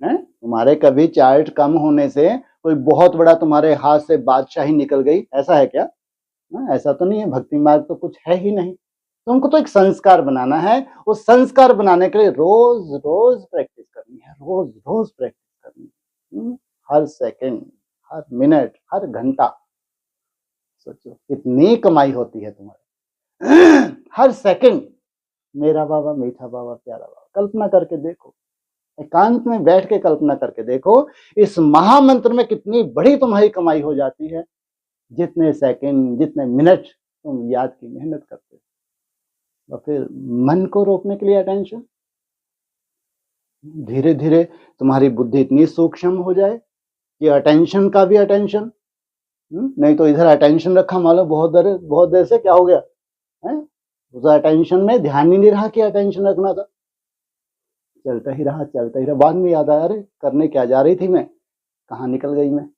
है। तुम्हारे कभी चार्ट कम होने से कोई बहुत बड़ा तुम्हारे हाथ से बादशाही निकल गई, ऐसा है क्या? ऐसा तो नहीं है। भक्ति मार्ग तो कुछ है ही नहीं। तुमको तो एक संस्कार बनाना है। उस संस्कार बनाने के लिए रोज रोज प्रैक्टिस करनी है, रोज रोज प्रैक्टिस करनी है। हर सेकंड, हर मिनट, हर घंटा। सोचो कितनी कमाई होती है तुम्हारी। हर सेकंड मेरा बाबा, मीठा बाबा, प्यारा बाबा। कल्पना करके देखो, एकांत में बैठ के कल्पना करके देखो, इस महामंत्र में कितनी बड़ी तुम्हारी कमाई हो जाती है। जितने सेकंड, जितने मिनट तुम याद की मेहनत करते हो। और फिर मन को रोकने के लिए अटेंशन, धीरे धीरे तुम्हारी बुद्धि इतनी सूक्ष्म हो जाए कि अटेंशन का भी अटेंशन। नहीं तो इधर अटेंशन रखा, मान लो बहुत देर से क्या हो गया है, उस अटेंशन में ध्यान ही नहीं रहा कि अटेंशन रखना था। चलता ही रहा, चलता ही रहा। बाद में याद आया, अरे करने क्या जा रही थी मैं, कहाँ निकल गई मैं।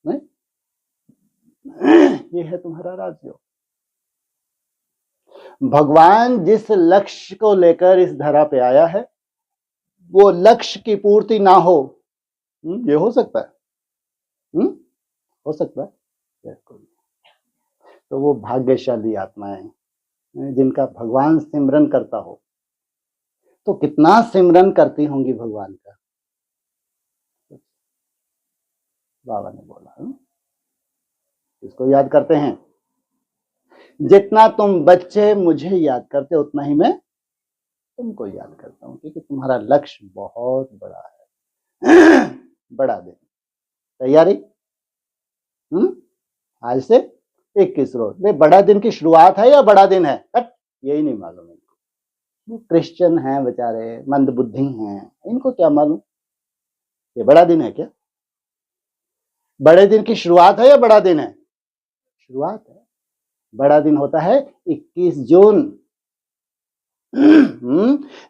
नहीं? ये है तुम्हारा राजयोग। भगवान जिस लक्ष्य को लेकर इस धरा पे आया है, वो लक्ष्य की पूर्ति ना हो, ये हो सकता है। हो सकता है। तो वो भाग्यशाली आत्माएं जिनका भगवान सिमरन करता हो। तो कितना सिमरन करती होंगी भगवान का, बाबा ने बोला। इसको याद करते हैं, जितना तुम बच्चे मुझे याद करते उतना ही मैं तुमको याद करता हूं, क्योंकि तुम्हारा लक्ष्य बहुत बड़ा है। बड़ा दिन, तैयारी। आज से 21 रोज। ये बड़ा दिन की शुरुआत है या बड़ा दिन है, यही नहीं मालूम इनको। क्रिश्चियन हैं बेचारे, मंद बुद्धि हैं, इनको क्या मालूम ये बड़ा दिन है क्या। बड़े दिन की शुरुआत है या बड़ा दिन है? शुरुआत है। बड़ा दिन होता है 21 जून।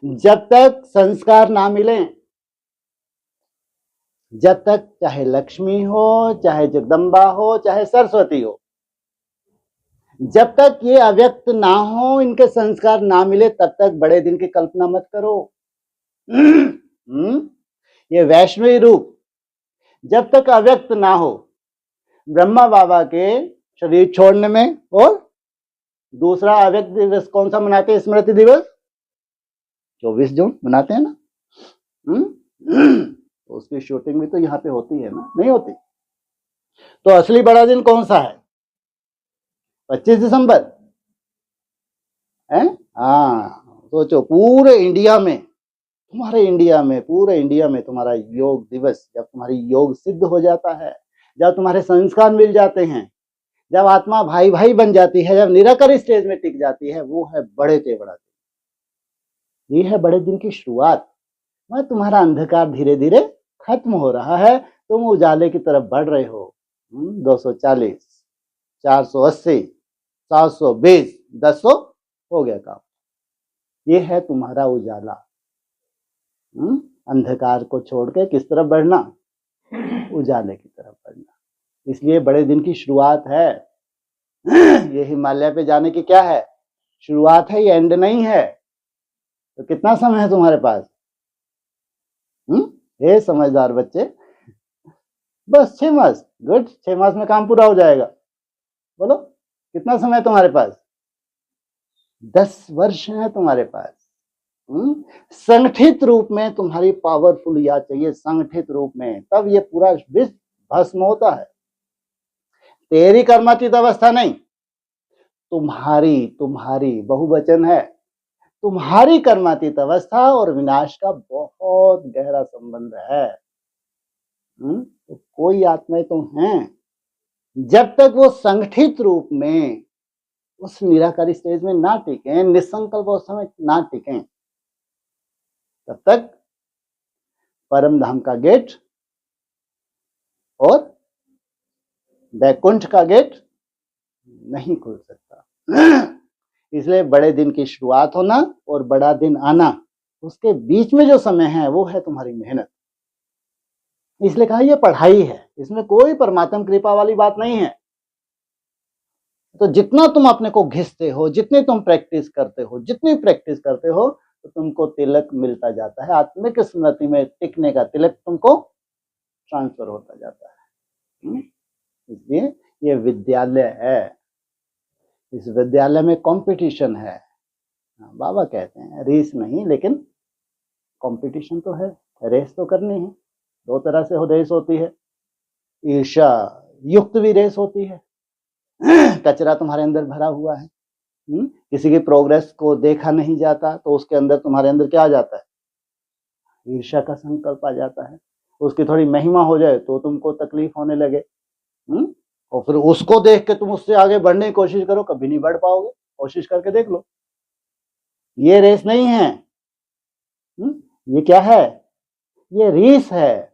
जब तक संस्कार ना मिले, जब तक चाहे लक्ष्मी हो, चाहे जगदम्बा हो, चाहे सरस्वती हो, जब तक ये अव्यक्त ना हो, इनके संस्कार ना मिले, तब तक बड़े दिन की कल्पना मत करो। ये वैष्णवी रूप जब तक अव्यक्त ना हो, ब्रह्मा बाबा के शरीर छोड़ने में, और दूसरा अव्यक्त दिवस कौन सा मनाते हैं, स्मृति दिवस 24 जून मनाते हैं ना। तो उसकी शूटिंग भी तो यहाँ पे होती है ना, नहीं होती? तो असली बड़ा दिन कौन सा है? 25 दिसंबर है। हाँ, सोचो पूरे इंडिया में, तुम्हारे इंडिया में, पूरे इंडिया में तुम्हारा योग दिवस, जब तुम्हारी योग सिद्ध हो जाता है, जब तुम्हारे संस्कार मिल जाते हैं, जब आत्मा भाई भाई बन जाती है, जब निराकर स्टेज में टिक जाती है, वो है बड़े ते बड़ा दिन। ये है बड़े दिन की शुरुआत। मैं तुम्हारा अंधकार धीरे धीरे खत्म हो रहा है, तुम उजाले की तरफ बढ़ रहे हो। 240, 480, 720, 10 हो गया काम। ये है तुम्हारा उजाला। अंधकार को छोड़ के किस तरफ बढ़ना? उजाले की तरफ बढ़ना। इसलिए बड़े दिन की शुरुआत है। ये हिमालय पे जाने की क्या है? शुरुआत है, ये एंड नहीं है। तो कितना समय है तुम्हारे पास? हे समझदार बच्चे, बस 6 मास। गुड, 6 मास में काम पूरा हो जाएगा। बोलो कितना समय है तुम्हारे पास? 10 वर्ष है तुम्हारे पास। संगठित रूप में तुम्हारी पावरफुल याद चाहिए, संगठित रूप में, तब ये पूरा विश्व भस्म होता है। तेरी कर्मातीत अवस्था नहीं, तुम्हारी बहुवचन है, तुम्हारी कर्मातीत अवस्था और विनाश का बहुत गहरा संबंध है। तो कोई आत्माएं तो हैं, जब तक वो संगठित रूप में उस निराकारी स्टेज में ना टिके, निसंकल्प अवस्था में ना टिके, तब तक परम धाम का गेट और वैकुंठ का गेट नहीं खुल सकता। इसलिए बड़े दिन की शुरुआत होना और बड़ा दिन आना, उसके बीच में जो समय है वो है तुम्हारी मेहनत। इसलिए कहा ये पढ़ाई है, इसमें कोई परमात्मा कृपा वाली बात नहीं है। तो जितना तुम अपने को घिसते हो, जितनी तुम प्रैक्टिस करते हो, जितनी प्रैक्टिस करते हो, तो तुमको तिलक मिलता जाता है। आत्मिक स्मृति में टिकने का तिलक तुमको ट्रांसफर होता जाता है। इसलिए ये विद्यालय है, इस विद्यालय में कंपटीशन है। बाबा कहते हैं रेस नहीं, लेकिन कंपटीशन तो है, रेस तो करनी है। 2 तरह से रेस होती है, ईर्ष्या युक्त भी रेस होती है। कचरा तुम्हारे अंदर भरा हुआ है, किसी की प्रोग्रेस को देखा नहीं जाता, तो उसके अंदर, तुम्हारे अंदर क्या आ जाता है? ईर्ष्या का संकल्प आ जाता है। उसकी थोड़ी महिमा हो जाए तो तुमको तकलीफ होने लगे, और फिर उसको देख के तुम उससे आगे बढ़ने की कोशिश करो, कभी नहीं बढ़ पाओगे। कोशिश करके देख लो। ये रेस नहीं है, ये क्या है? ये रीस है।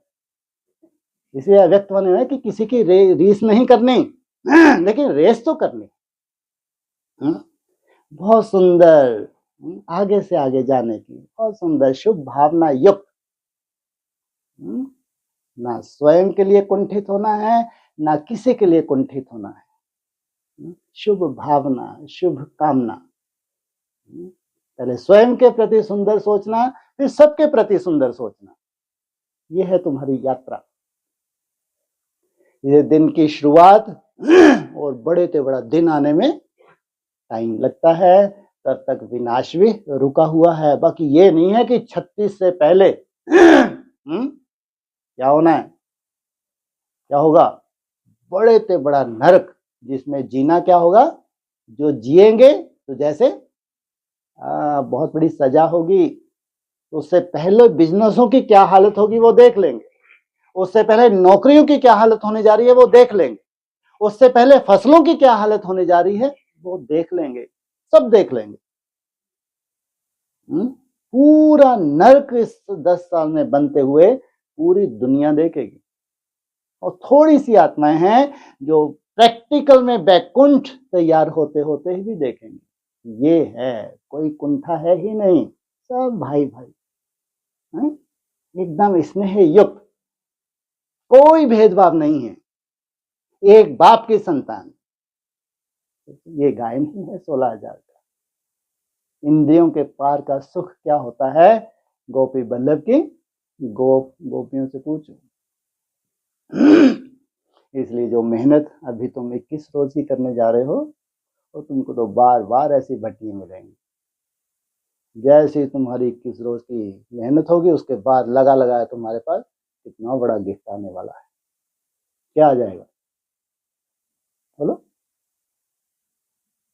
इसलिए अव्यक्त बने है कि किसी की रीस नहीं करनी, लेकिन रेस तो करनी। बहुत सुंदर, आगे से आगे जाने की बहुत सुंदर शुभ भावना युक्त। ना स्वयं के लिए कुंठित होना है, ना किसी के लिए कुंठित होना है। शुभ भावना, शुभ कामना। पहले स्वयं के प्रति सुंदर सोचना, फिर सबके प्रति सुंदर सोचना। यह है तुम्हारी यात्रा। ये दिन की शुरुआत और बड़े से बड़ा दिन आने में टाइम लगता है, तब तक विनाश भी रुका हुआ है। बाकी ये नहीं है कि 36 से पहले क्या होना है, क्या होगा? बड़े से बड़ा नरक, जिसमें जीना क्या होगा? जो जिएंगे तो जैसे बहुत बड़ी सजा होगी। उससे पहले बिजनेसों की क्या हालत होगी वो देख लेंगे, उससे पहले नौकरियों की क्या हालत होने जा रही है वो देख लेंगे, उससे पहले फसलों की क्या हालत होने जा रही है वो देख लेंगे, सब देख लेंगे। पूरा नर्क इस 10 साल में बनते हुए पूरी दुनिया देखेगी। और थोड़ी सी आत्माएं हैं जो प्रैक्टिकल में बैकुंठ तैयार होते होते ही भी देखेंगे। ये है, कोई कुंठा है ही नहीं, सब भाई भाई, एकदम स्नेह युक्त, कोई भेदभाव नहीं है, एक बाप की संतान। ये गाय नहीं है 16,000 का। इंद्रियों के पार का सुख क्या होता है? गोपी बल्लभ की गोपियों से पूछो। इसलिए जो मेहनत अभी तुम 21 रोज की करने जा रहे हो, तो तुमको तो बार बार ऐसी भट्टियां मिलेंगी। जैसे तुम्हारी 21 रोज की मेहनत होगी, उसके बाद लगा लगाया तुम्हारे पास कितना बड़ा गिफ्ट आने वाला है। क्या आ जाएगा? बोलो,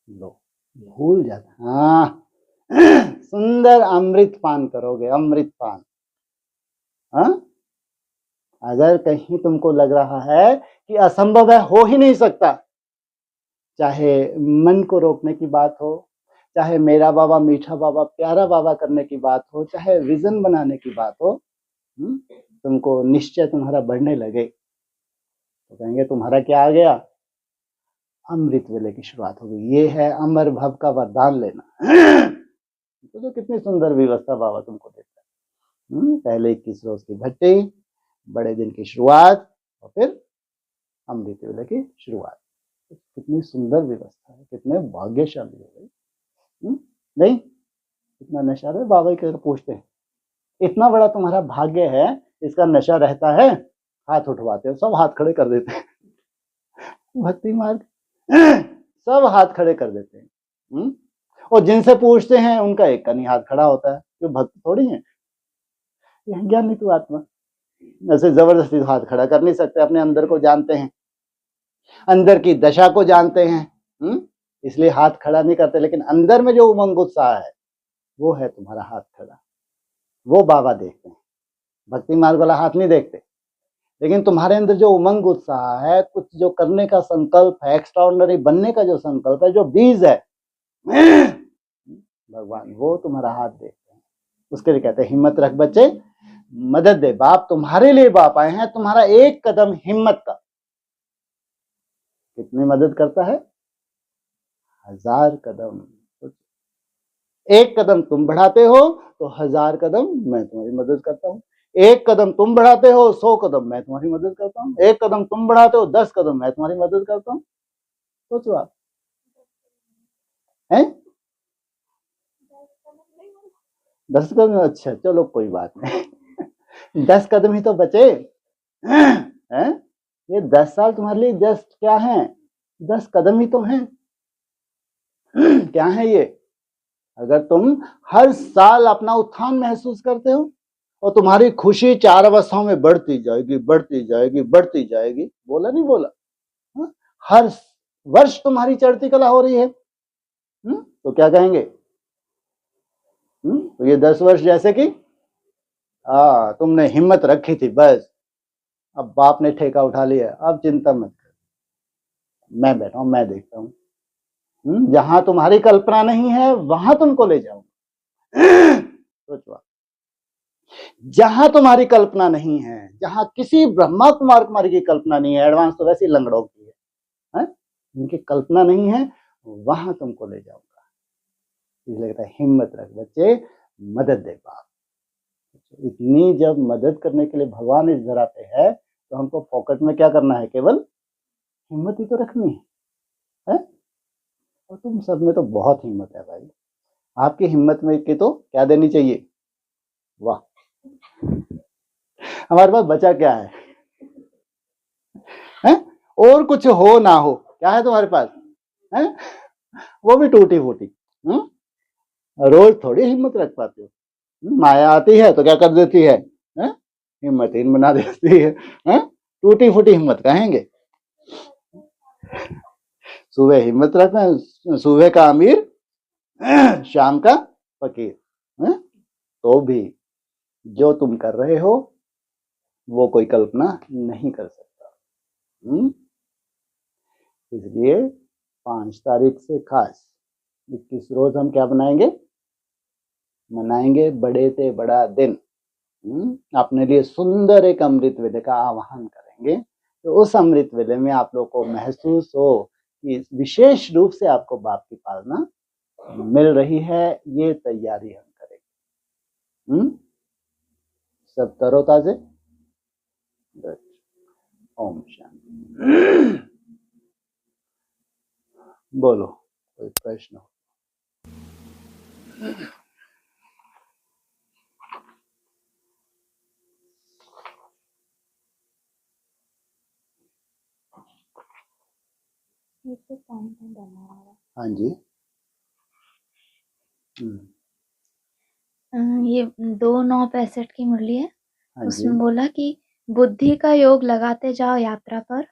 लो, भूल जाता। हाँ, सुंदर अमृत पान करोगे, अमृत पान। हाँ, अगर कहीं तुमको लग रहा है कि असंभव है, हो ही नहीं सकता, चाहे मन को रोकने की बात हो, चाहे मेरा बाबा मीठा बाबा प्यारा बाबा करने की बात हो, चाहे विजन बनाने की बात हो, तुमको निश्चय तुम्हारा बढ़ने लगे तो कहेंगे तुम्हारा क्या आ गया, अमृत वेले की शुरुआत हो गई। ये है अमर भव का वरदान लेना। तो कितनी सुंदर व्यवस्था बाबा तुमको देता है। पहले 21 रोज की भट्टी, बड़े दिन की शुरुआत, और फिर अमृत वेले की शुरुआत। कितनी सुंदर व्यवस्था है, कितने भाग्यशाली हो गए। नहीं, इतना नशा है बाबा के पूछते हैं, इतना बड़ा तुम्हारा भाग्य है, इसका नशा रहता है, हाथ उठवाते हो, सब हाथ खड़े कर देते हैं। भक्ति मार्ग सब हाथ खड़े कर देते हैं। और जिनसे पूछते हैं उनका एक का नहीं हाथ खड़ा होता है, क्यों, भक्त थोड़ी है, ज्ञानी तू आत्मा, ऐसे जबरदस्ती हाथ खड़ा कर नहीं सकते, अपने अंदर को जानते हैं, अंदर की दशा को जानते हैं, इसलिए हाथ खड़ा नहीं करते। लेकिन अंदर में जो उमंग उत्साह है वो है तुम्हारा हाथ खड़ा, वो बाबा देखते हैं, भक्ति मार्ग वाला हाथ नहीं देखते। लेकिन तुम्हारे अंदर जो उमंग उत्साह है, कुछ जो करने का संकल्प है, एक्स्ट्राऑर्डिनरी बनने का जो संकल्प है, जो बीज है, भगवान वो तुम्हारा हाथ देखते हैं। उसके लिए कहते हैं हिम्मत रख बच्चे, मदद दे बाप, तुम्हारे लिए बाप आए हैं। तुम्हारा एक कदम हिम्मत का कितनी मदद करता है, 1000 कदम। एक कदम तुम बढ़ाते हो तो 1000 कदम मैं तुम्हारी मदद करता हूँ। एक कदम तुम बढ़ाते हो 100 कदम मैं तुम्हारी मदद करता हूँ। एक कदम तुम बढ़ाते हो 10 कदम मैं तुम्हारी मदद करता हूँ। सोचो आप, हैं 10 कदम, अच्छा चलो कोई बात नहीं। 10 कदम ही तो बचे हैं। ये 10 साल तुम्हारे लिए जस्ट क्या है, 10 कदम ही तो हैं। क्या है ये, अगर तुम हर साल अपना उत्थान महसूस करते हो और तुम्हारी खुशी 4 अवस्थाओं में बढ़ती जाएगी, बढ़ती जाएगी, बढ़ती जाएगी, बोला नहीं बोला, हर वर्ष तुम्हारी चढ़ती कला हो रही है, तो क्या कहेंगे, तो ये 10 वर्ष जैसे कि तुमने हिम्मत रखी थी, बस अब बाप ने ठेका उठा लिया, अब चिंता मत कर, मैं बैठा हूं, मैं देखता हूं, जहां तुम्हारी कल्पना नहीं है वहां तुमको ले जाऊंगा। सोचो, जहां तुम्हारी कल्पना नहीं है, जहां किसी ब्रह्मा कुमारी की कल्पना नहीं है, एडवांस तो वैसे ही लंगड़ों की है, जिनकी कल्पना नहीं है, वहां तुमको ले जाऊंगा। इसलिए कहता है हिम्मत रख बच्चे, मदद दे बाप। इतनी जब मदद करने के लिए भगवान इस धरा पे है, तो हमको पॉकेट में क्या करना है, केवल हिम्मत ही तो रखनी है। और तुम सब में तो बहुत हिम्मत है भाई, आपकी हिम्मत में की तो क्या देनी चाहिए, वाह। हमारे पास बचा क्या है? और कुछ हो ना हो, क्या है तुम्हारे पास, है वो भी टूटी फूटी। रोज थोड़ी हिम्मत रख पाते हो, माया आती है तो क्या कर देती है, हिम्मतहीन बना देती है, टूटी फूटी हिम्मत कहेंगे। सुबह हिम्मत रखना, सुबह का अमीर शाम का फकीर, तो भी जो तुम कर रहे हो वो कोई कल्पना नहीं कर सकता। इसलिए 5 तारीख से खास 21 रोज हम क्या बनाएंगे, मनाएंगे बड़े से बड़ा दिन। अपने लिए सुंदर एक अमृत वेले का आह्वान करेंगे, तो उस अमृत वेले में आप लोग को महसूस हो कि विशेष रूप से आपको बाप की पालना मिल रही है, ये तैयारी हम करेंगे। सब तरोताजे, ओम शांति। बोलो कोई प्रश्न हो? हाँ जी, ये 2-9-65 की मुरली है। हाँ जी, उसमें बोला कि बुद्धि का योग लगाते जाओ यात्रा पर,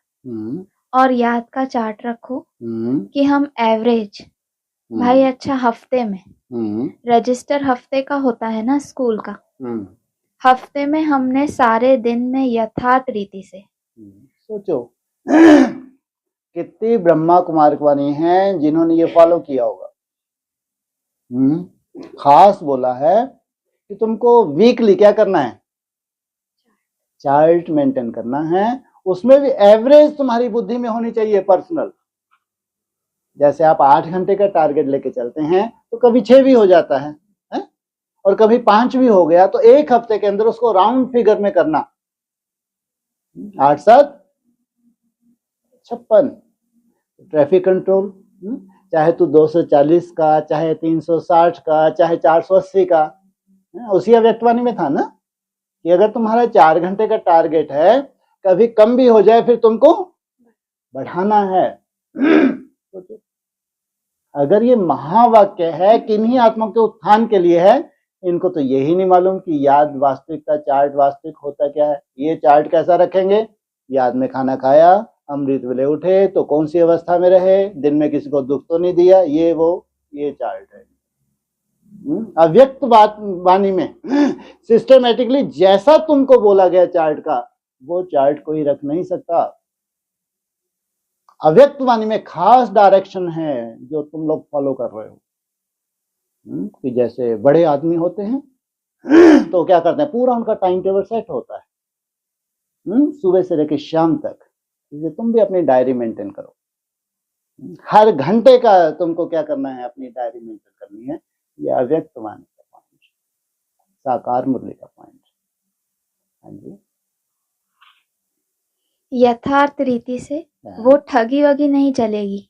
और याद का चार्ट रखो कि हम एवरेज भाई अच्छा हफ्ते में रजिस्टर हफ्ते का होता है ना स्कूल का, हफ्ते में हमने सारे दिन में यथार्थ रीति से सोचो कितनी ब्रह्मा कुमारियां हैं जिन्होंने ये फॉलो किया होगा। खास बोला है कि तुमको वीकली क्या करना है, चार्ट मेंटेन करना है, उसमें भी एवरेज तुम्हारी बुद्धि में होनी चाहिए पर्सनल। जैसे आप 8 घंटे का टारगेट लेके चलते हैं तो कभी 6 भी हो जाता है और कभी 5 भी हो गया, तो एक हफ्ते के अंदर उसको राउंड फिगर में करना। 8 7 56 ट्रैफिक कंट्रोल, चाहे तू 240 का, चाहे 360 का, चाहे 480 का, उसी अव्यक्तवाणी में था ना कि अगर तुम्हारा 4 घंटे का टारगेट है, कभी कम भी हो जाए फिर तुमको बढ़ाना है। अगर ये महावाक्य है किन्हीं आत्माओं के उत्थान के लिए है, इनको तो यही नहीं मालूम कि याद वास्तविकता चार्ट वास्तविक होता क्या है। ये चार्ट कैसा रखेंगे, याद में खाना खाया, अमृत वेले उठे तो कौन सी अवस्था में रहे, दिन में किसी को दुख तो नहीं दिया, ये वो ये चार्ट है। अव्यक्त वाणी में सिस्टमेटिकली जैसा तुमको बोला गया चार्ट का, वो चार्ट कोई रख नहीं सकता। अव्यक्त वाणी में खास डायरेक्शन है जो तुम लोग फॉलो कर रहे हो। कि जैसे बड़े आदमी होते हैं तो क्या करते हैं, पूरा उनका टाइम टेबल सेट होता है सुबह से लेकर शाम तक। इसलिए तुम भी अपनी डायरी मेंटेन करो, हर घंटे का तुमको क्या करना है, अपनी डायरी मेंटेन करनी है। ये अव्यक्त वाणी का पॉइंट, साकार मुरली का पॉइंट। हाँ जी, यथार्थ रीति से वो ठगी वगी नहीं चलेगी।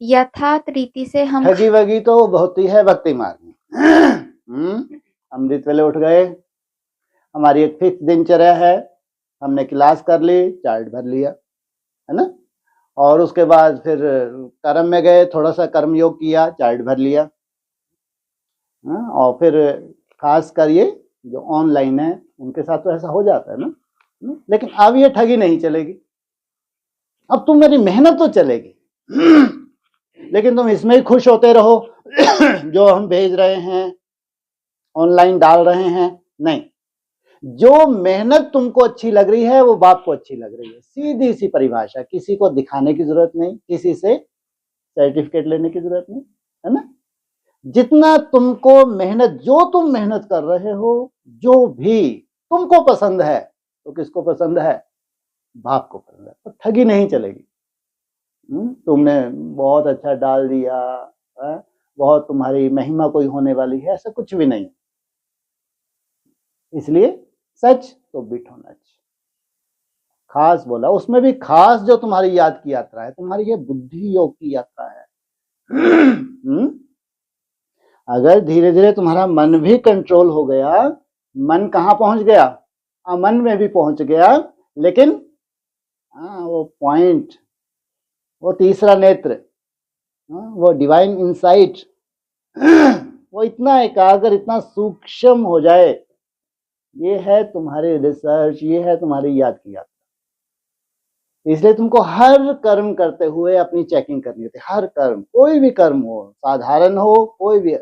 यथार्थ रीति से हम ठगी वगी तो होती है भक्ति मार्ग में। अमृत वेले उठ गए, हमारी एक फिक्स दिनचर्या है, हमने क्लास कर ली, चार्ट भर लिया, है ना, और उसके बाद फिर कर्म में गए, थोड़ा सा कर्म योग किया, चार्ट भर लिया। और फिर खास कर ये जो ऑनलाइन है उनके साथ तो ऐसा हो जाता है ना। लेकिन अब ये ठगी नहीं चलेगी, अब तुम मेरी मेहनत तो चलेगी लेकिन तुम इसमें ही खुश होते रहो जो हम भेज रहे हैं, ऑनलाइन डाल रहे हैं, नहीं। जो मेहनत तुमको अच्छी लग रही है वो बाप को अच्छी लग रही है। सीधी सी परिभाषा, किसी को दिखाने की जरूरत नहीं, किसी से सर्टिफिकेट लेने की जरूरत नहीं, है ना। जितना तुमको मेहनत, जो तुम मेहनत कर रहे हो, जो भी तुमको पसंद है, तो किसको पसंद है, बाप को पसंद है, तो ठगी नहीं चलेगी। तुमने बहुत अच्छा डाल दिया, बहुत तुम्हारी महिमा कोई होने वाली है, ऐसा कुछ भी नहीं। इसलिए सच तो बिट होना चाहिए। खास बोला, उसमें भी खास जो तुम्हारी याद की यात्रा है, तुम्हारी ये बुद्धि योग की यात्रा है। अगर धीरे धीरे तुम्हारा मन भी कंट्रोल हो गया, मन कहाँ पहुंच गया, अमन में भी पहुंच गया, लेकिन वो पॉइंट, वो तीसरा नेत्र, वो डिवाइन इंसाइट, वो इतना एकाग्र, इतना सूक्ष्म हो जाए, ये है तुम्हारी रिसर्च, ये है तुम्हारी याद की यात्रा। इसलिए तुमको हर कर्म करते हुए अपनी चेकिंग करनी होती है। हर कर्म, कोई भी कर्म हो, साधारण हो, कोई भी,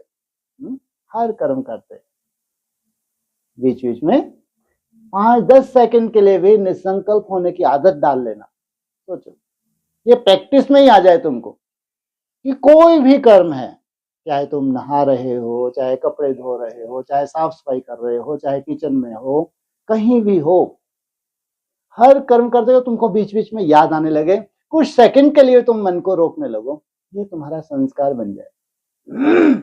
हर कर्म करते बीच बीच में 5-10 सेकंड के लिए भी निसंकल्प होने की आदत डाल लेना। सोचो, ये प्रैक्टिस में ही आ जाए तुमको कि कोई भी कर्म है, चाहे तुम नहा रहे हो, चाहे कपड़े धो रहे हो, चाहे साफ सफाई कर रहे हो, चाहे किचन में हो, कहीं भी हो, हर कर्म करते हो तुमको बीच बीच में याद आने लगे, कुछ सेकंड के लिए तुम मन को रोकने लगो, ये तुम्हारा संस्कार बन जाए।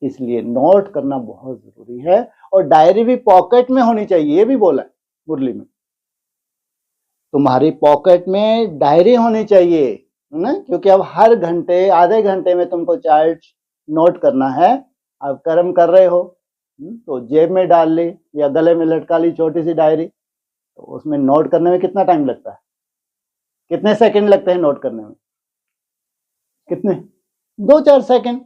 इसलिए नोट करना बहुत जरूरी है, और डायरी भी पॉकेट में होनी चाहिए, ये भी बोला है मुरली में। तुम्हारी पॉकेट में डायरी होनी चाहिए ना, क्योंकि अब हर घंटे आधे घंटे में तुमको चार्ट नोट करना है। अब कर्म कर रहे हो तो जेब में डाल ली या गले में लटका ली छोटी सी डायरी, तो उसमें नोट करने में कितना टाइम लगता है, कितने सेकंड लगते हैं नोट करने में, कितने, 2-4 सेकंड।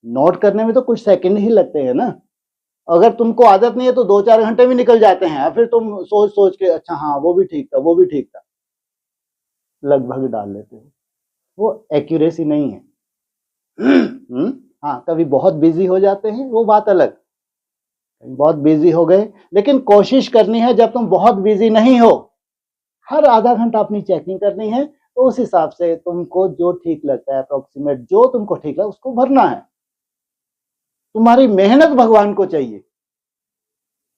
नोट करने में तो कुछ सेकंड ही लगते हैं ना। अगर तुमको आदत नहीं है तो 2-4 घंटे भी निकल जाते हैं, फिर तुम सोच सोच के, अच्छा हाँ वो भी ठीक था, वो भी ठीक था। लगभग डाल लेते हो, वो एक्यूरेसी नहीं है। हाँ, कभी बहुत बिजी हो जाते हैं, वो बात अलग, बहुत बिजी हो गए, लेकिन कोशिश करनी है जब तुम बहुत बिजी नहीं हो, हर आधा घंटा अपनी चेकिंग करनी है, तो उस हिसाब से तुमको जो ठीक लगता है, अप्रोक्सीमेट जो तुमको ठीक लगता है उसको भरना है। तुम्हारी मेहनत भगवान को चाहिए।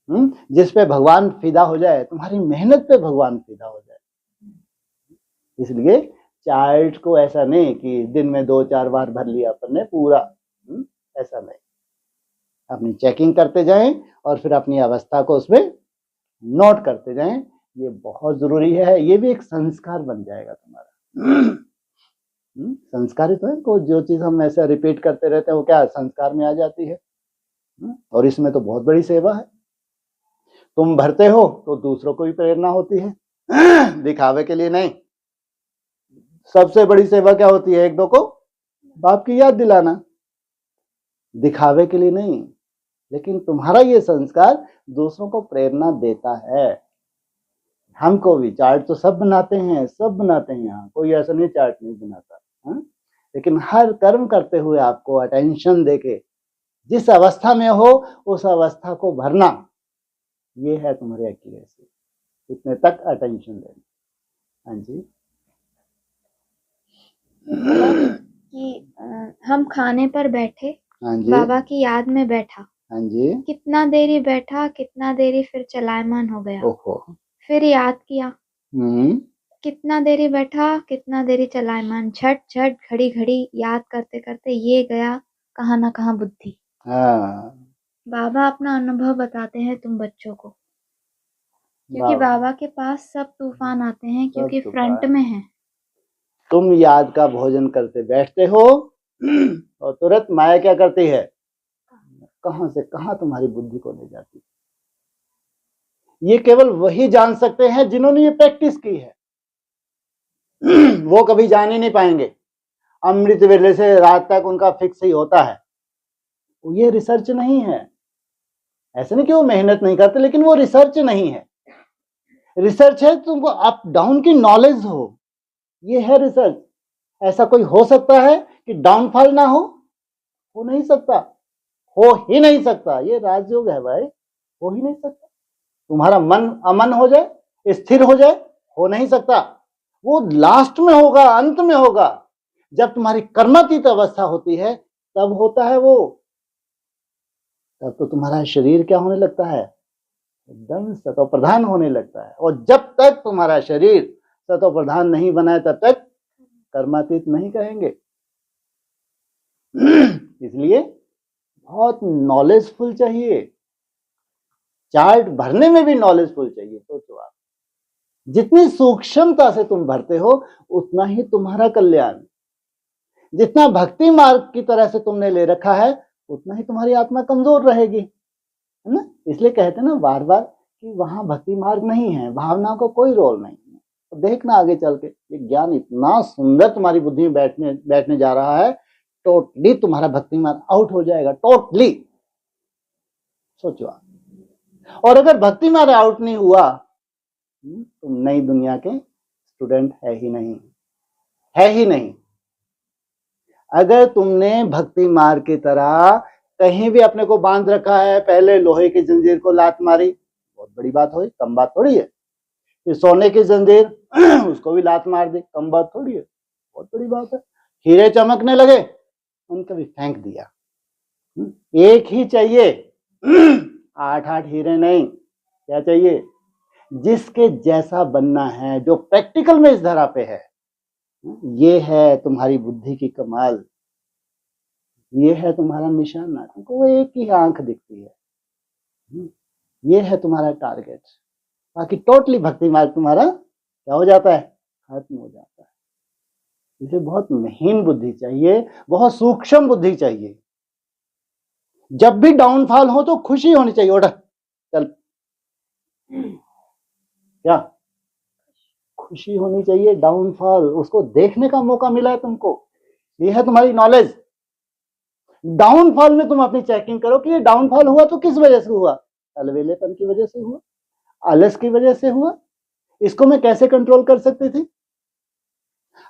जिस पे भगवान फिदा हो जाए, तुम्हारी मेहनत पे भगवान फिदा हो जाए। इसलिए चार्ट को ऐसा नहीं कि दिन में 2-4 बार भर लिया अपन ने पूरा, ऐसा नहीं। अपनी चेकिंग करते जाएं और फिर अपनी अवस्था को उसमें नोट करते जाएं, ये बहुत जरूरी है। ये भी एक संस्कार बन जाएगा तुम्हारा। संस्कार ही तो है, तो जो चीज हम ऐसे रिपीट करते रहते हैं वो क्या संस्कार में आ जाती है। और इसमें तो बहुत बड़ी सेवा है। तुम भरते हो तो दूसरों को भी प्रेरणा होती है, दिखावे के लिए नहीं। सबसे बड़ी सेवा क्या होती है? एक दो को बाप की याद दिलाना, दिखावे के लिए नहीं। लेकिन तुम्हारा ये संस्कार दूसरों को प्रेरणा देता है। हमको भी चार्ट तो सब बनाते हैं, सब बनाते हैं, यहाँ कोई ऐसा नहीं चार्ट नहीं बनाता, लेकिन हर कर्म करते हुए आपको अटेंशन देके जिस अवस्था में हो उस अवस्था को भरना, ये है तुम्हारी एक्यूरेसी। इतने तक अटेंशन देना। हाँ जी। कि हम खाने पर बैठे, हाँ जी, बाबा की याद में बैठा, हाँ जी, कितना देरी बैठा, कितना देरी फिर चलायमान हो गया, ओहो, फिर याद किया, कितना देरी बैठा, कितना देरी चलायमान, झट झट घड़ी घड़ी याद करते करते ये गया कहाँ ना कहाँ बुद्धि। हाँ, बाबा अपना अनुभव बताते हैं तुम बच्चों को, क्योंकि बाबा के पास सब तूफान आते हैं, क्योंकि फ्रंट में है। तुम याद का भोजन करते बैठते हो और तुरंत माया क्या करती है, कहां से कहां तुम्हारी बुद्धि को ले जाती। ये केवल वही जान सकते हैं जिन्होंने ये प्रैक्टिस की है। वो कभी जान ही नहीं पाएंगे। अमृत वेले से रात तक उनका फिक्स ही होता है। ये रिसर्च नहीं है। ऐसे नहीं कि वो मेहनत नहीं करते, लेकिन वो रिसर्च नहीं है। रिसर्च है तुमको अप डाउन की नॉलेज हो, ये है रिसर्च। ऐसा कोई हो सकता है कि डाउनफॉल ना हो नहीं सकता, हो ही नहीं सकता। ये राजयोग है भाई, हो ही नहीं सकता। तुम्हारा मन अमन हो जाए, स्थिर हो जाए, हो नहीं सकता। वो लास्ट में होगा, अंत में होगा। जब तुम्हारी कर्मातीत अवस्था होती है तब होता है वो। तब तो तुम्हारा शरीर क्या होने लगता है, एकदम सतो प्रधान होने लगता है। और जब तक तुम्हारा शरीर सतो प्रधान नहीं बना है तब तक कर्मातीत नहीं कहेंगे। इसलिए बहुत नॉलेजफुल चाहिए। चार्ट भरने में भी नॉलेजफुल चाहिए। सोचो आप, जितनी सूक्ष्मता से तुम भरते हो उतना ही तुम्हारा कल्याण। जितना भक्ति मार्ग की तरह से तुमने ले रखा है उतना ही तुम्हारी आत्मा कमजोर रहेगी, है ना। इसलिए कहते हैं ना बार बार कि वहां भक्ति मार्ग नहीं है, भावना को कोई रोल नहीं है। तो देखना आगे चल के ये ज्ञान इतना सुंदर तुम्हारी बुद्धि में बैठने जा रहा है, टोटली तुम्हारा भक्ति मार्ग आउट हो जाएगा, टोटली। सोचो आप। और अगर भक्ति मार्ग आउट नहीं हुआ, तुम नई दुनिया के स्टूडेंट है ही नहीं, है ही नहीं। अगर तुमने भक्ति मार्ग की तरह कहीं भी अपने को बांध रखा है, पहले लोहे की जंजीर को लात मारी, बहुत बड़ी बात हुई, कम बात थोड़ी है। फिर सोने की जंजीर, उसको भी लात मार दी, कम बात थोड़ी है, बहुत बड़ी बात है। हीरे चमकने लगे, उनको भी फेंक दिया। एक ही चाहिए, 8-8 हीरे नहीं। क्या चाहिए? जिसके जैसा बनना है, जो प्रैक्टिकल में इस धरा पे है। ये है तुम्हारी बुद्धि की कमाल, ये है तुम्हारा निशाना। तुमको एक ही आंख दिखती है, ये है तुम्हारा टारगेट। बाकी टोटली भक्ति मार्ग तुम्हारा क्या हो जाता है, खत्म हो जाता है। इसे बहुत महीन बुद्धि चाहिए, बहुत सूक्ष्म बुद्धि चाहिए। जब भी डाउनफॉल हो तो खुशी होनी चाहिए। उठ चल, क्या खुशी होनी चाहिए। डाउनफॉल उसको देखने का मौका मिला है तुमको, ये है तुम्हारी नॉलेज। डाउनफॉल में तुम अपनी चेकिंग करो कि ये डाउनफॉल हुआ तो किस वजह से हुआ। अलवेलेपन की वजह से हुआ, आलस की वजह से हुआ। इसको मैं कैसे कंट्रोल कर सकती थी?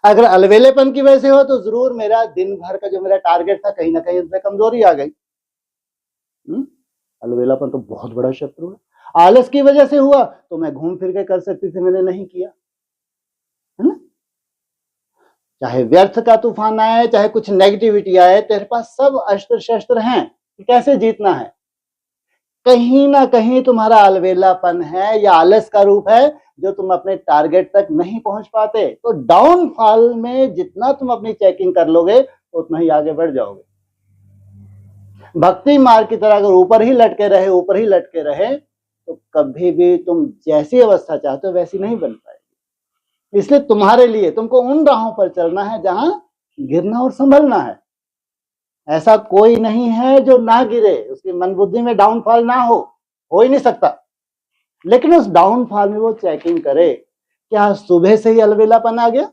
अगर अलवेलेपन की वजह से हो तो जरूर मेरा दिन भर का जो मेरा टारगेट था कहीं ना कहीं उसमें कमजोरी आ गई। अलवेलापन तो बहुत बड़ा शत्रु है। आलस की वजह से हुआ तो मैं घूम फिर के कर सकती थी, मैंने नहीं किया, है ना। चाहे व्यर्थ का तूफान आए, चाहे कुछ नेगेटिविटी आए, तेरे पास सब अस्त्र शस्त्र हैं कि कैसे जीतना है। कहीं ना कहीं तुम्हारा अलवेलापन है या आलस का रूप है जो तुम अपने टारगेट तक नहीं पहुंच पाते। तो डाउनफॉल में जितना तुम अपनी चेकिंग कर लोगे उतना ही आगे बढ़ जाओगे। भक्ति मार्ग की तरह अगर ऊपर ही लटके रहे तो कभी भी तुम जैसी अवस्था चाहते हो वैसी नहीं बन पाएगी। इसलिए तुम्हारे लिए तुमको उन राहों पर चलना है जहां गिरना और संभलना है। ऐसा कोई नहीं है जो ना गिरे, उसकी मन बुद्धि में डाउनफॉल ना हो ही नहीं सकता। लेकिन उस डाउनफॉल में वो चेकिंग करे, क्या सुबह से ही अलवेलापन आ गया?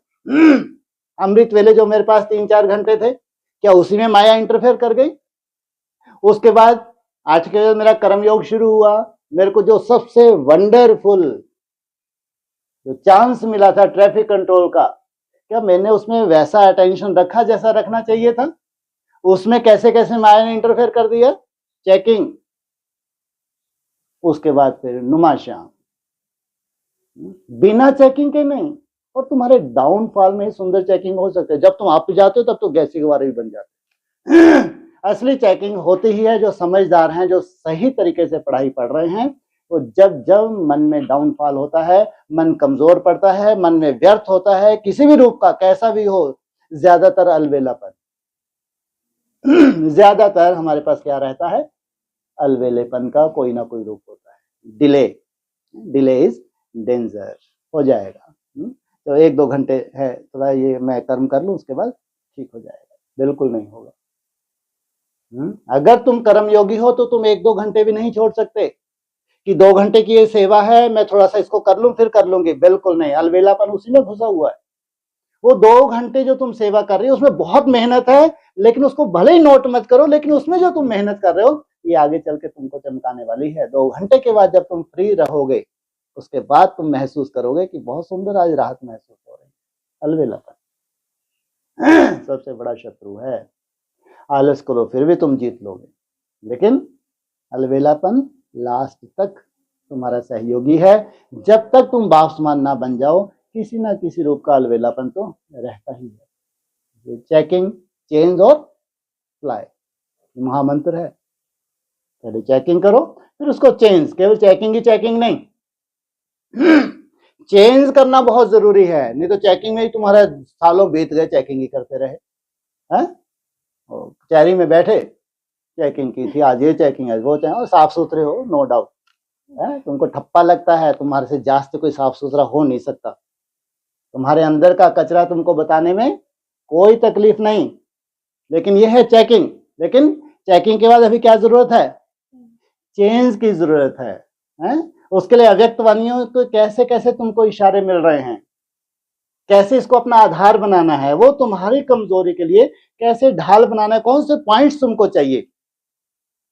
अमृत वेले जो मेरे पास 3-4 घंटे थे, क्या उसी में माया इंटरफेयर कर गई? उसके बाद 8 के बजे मेरा कर्मयोग शुरू हुआ। मेरे को जो सबसे वंडरफुल जो चांस मिला था ट्रैफिक कंट्रोल का, क्या मैंने उसमें वैसा अटेंशन रखा जैसा रखना चाहिए था? उसमें कैसे कैसे माया ने इंटरफेयर कर दिया? चेकिंग। उसके बाद फिर नुमाशाम, बिना चेकिंग के नहीं। और तुम्हारे डाउनफॉल में सुंदर चेकिंग हो सकती है। जब तुम आप जाते हो तब तो गैसी गवारे भी बन जाते। असली चेकिंग होती ही है जो समझदार हैं, जो सही तरीके से पढ़ाई पढ़ रहे हैं। तो जब जब मन में डाउनफॉल होता है, मन कमजोर पड़ता है, मन में व्यर्थ होता है किसी भी रूप का, कैसा भी हो, ज्यादातर अलवेलापन ज्यादातर हमारे पास क्या रहता है? अलवेलेपन का कोई ना कोई रूप होता है। Delay is danger. हो जाएगा, तो 1-2 घंटे है, थोड़ा ये मैं कर्म कर लूं उसके बाद ठीक हो जाएगा। बिल्कुल नहीं होगा। अगर तुम कर्म योगी हो तो तुम 1-2 घंटे भी नहीं छोड़ सकते कि 2 घंटे की ये सेवा है, मैं थोड़ा सा इसको कर लूं फिर कर लूंगी। बिल्कुल नहीं, अलवेलापन उसी में घुसा हुआ है। वो 2 घंटे जो तुम सेवा कर रही हो उसमें बहुत मेहनत है, लेकिन उसको भले ही नोट मत करो, लेकिन उसमें जो तुम मेहनत कर रहे हो ये आगे चल के तुमको चमकाने वाली है। 2 घंटे के बाद जब तुम फ्री रहोगे उसके बाद तुम महसूस करोगे कि बहुत सुंदर आज राहत महसूस हो रही है। अलवेलापन सबसे बड़ा शत्रु है। आलस करो फिर भी तुम जीत लोगे, लेकिन अलवेलापन लास्ट तक तुम्हारा सहयोगी है। जब तक तुम बाप्समान ना बन जाओ किसी ना किसी रूप का अलवेलापन तो रहता ही है। चेकिंग, चेंज और फ्लाई महामंत्र है। पहले चेकिंग करो फिर उसको चेंज। केवल चेकिंग ही चेकिंग नहीं, चेंज करना बहुत जरूरी है। नहीं तो चेकिंग में ही तुम्हारा सालों बीत गए, चेकिंग ही करते रहे। कचहरी में बैठे चेकिंग की थी, आज ये चेकिंग है वो चेकिंग, साफ सुथरे हो नो डाउट है। तुमको ठप्पा लगता है, तुम्हारे से जास्त कोई साफ सुथरा हो नहीं सकता। तुम्हारे अंदर का कचरा तुमको बताने में कोई तकलीफ नहीं, लेकिन ये है चेकिंग। लेकिन चेकिंग के बाद अभी क्या जरूरत है? चेंज की जरूरत है? उसके लिए अव्यक्त वाणियों को कैसे कैसे तुमको इशारे मिल रहे हैं, कैसे इसको अपना आधार बनाना है, वो तुम्हारी कमजोरी के लिए कैसे ढाल बनाना है, कौन से पॉइंट्स तुमको चाहिए,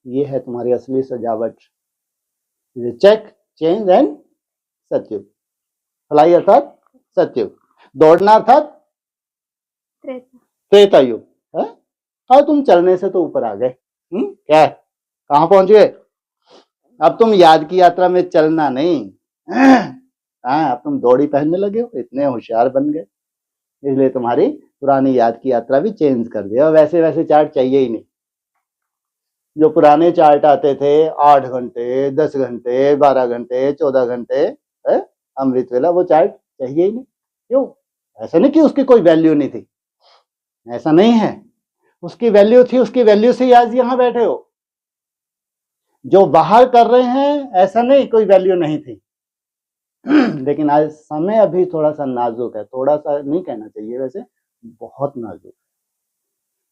ये है तुम्हारी असली सजावट। चेक, चेंज एंड सत्युग। फ्लाई अर्थात सत्युग, दौड़ना अर्थात त्रेता युग। और तुम चलने से तो ऊपर आ गए। क्या कहां पहुंच गए? अब तुम याद की यात्रा में चलना नहीं, अब तुम दौड़ी पहनने लगे हो, इतने होशियार बन गए। इसलिए तुम्हारी पुरानी याद की यात्रा भी चेंज कर दिया। वैसे वैसे चार्ट चाहिए ही नहीं। जो पुराने चार्ट आते थे 8 घंटे, 10 घंटे, 12 घंटे, 14 घंटे अमृत वेला, वो चार्ट चाहिए ही नहीं। क्यों? ऐसा नहीं कि उसकी कोई वैल्यू नहीं थी, ऐसा नहीं है। उसकी वैल्यू थी, उसकी वैल्यू से ही आज यहां बैठे हो। जो बाहर कर रहे हैं ऐसा नहीं कोई वैल्यू नहीं थी। लेकिन आज समय अभी थोड़ा सा नाजुक है, थोड़ा सा नहीं कहना चाहिए, वैसे बहुत नाजुक है।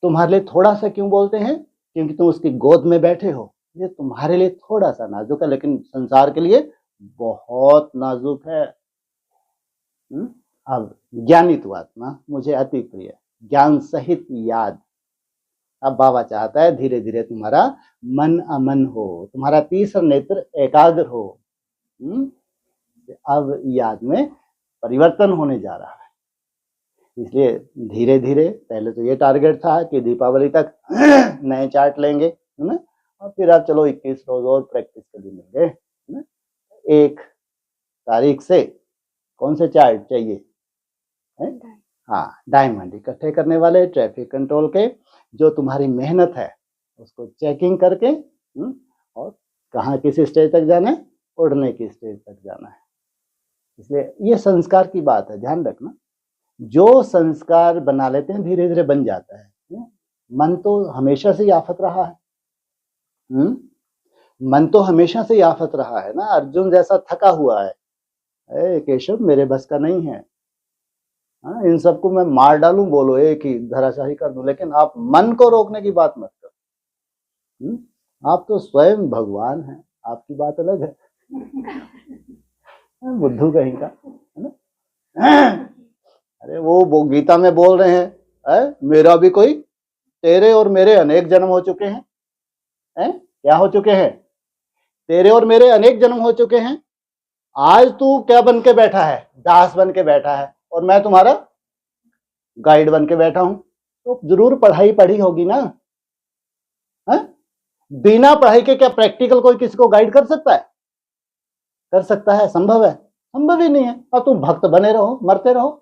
तुम्हारे लिए थोड़ा सा क्यों बोलते हैं? क्योंकि तुम उसकी गोद में बैठे हो। ये तुम्हारे लिए थोड़ा सा नाजुक है, लेकिन संसार के लिए बहुत नाजुक है। अब ज्ञानित्व आत्मा मुझे अति प्रिय, ज्ञान सहित याद। अब बाबा चाहता है धीरे धीरे तुम्हारा मन अमन हो, तुम्हारा तीसरा नेत्र एकाग्र हो। अब याद में परिवर्तन होने जा रहा है। इसलिए धीरे धीरे, पहले तो ये टारगेट था कि दीपावली तक नए चार्ट लेंगे, है ना, और फिर आप चलो 21 रोज और प्रैक्टिस के लिए मिल गए, है ना। 1 तारीख से कौन से चार्ट चाहिए, है? हाँ, डायमंड इकट्ठे करने वाले, ट्रैफिक कंट्रोल के, जो तुम्हारी मेहनत है उसको चेकिंग करके, और कहाँ किस स्टेज तक जाना है, उड़ने की स्टेज तक जाना है। इसलिए ये संस्कार की बात है, ध्यान रखना। जो संस्कार बना लेते हैं धीरे धीरे बन जाता है। मन तो हमेशा से ही आफत रहा है, मन तो हमेशा से ही आफत रहा है ना। अर्जुन जैसा थका हुआ है, केशव मेरे बस का नहीं है, हाँ, इन सबको मैं मार डालूं, बोलो एक ही धराशाही कर दूं, लेकिन आप मन को रोकने की बात मत करो। आप तो स्वयं भगवान हैं, आपकी बात अलग है। बुद्धू कहीं का, है ना। अरे वो गीता में बोल रहे हैं, मेरा भी कोई, तेरे और मेरे अनेक जन्म हो चुके हैं, क्या हो चुके हैं, तेरे और मेरे अनेक जन्म हो चुके हैं। आज तू क्या बन के बैठा है, दास बन के बैठा है, और मैं तुम्हारा गाइड बन के बैठा हूं। तो जरूर पढ़ाई पढ़ी होगी ना, है? बिना पढ़ाई के क्या प्रैक्टिकल कोई किसी को गाइड कर सकता है? कर सकता है? संभव है? संभव ही नहीं है। और तुम भक्त बने रहो, मरते रहो,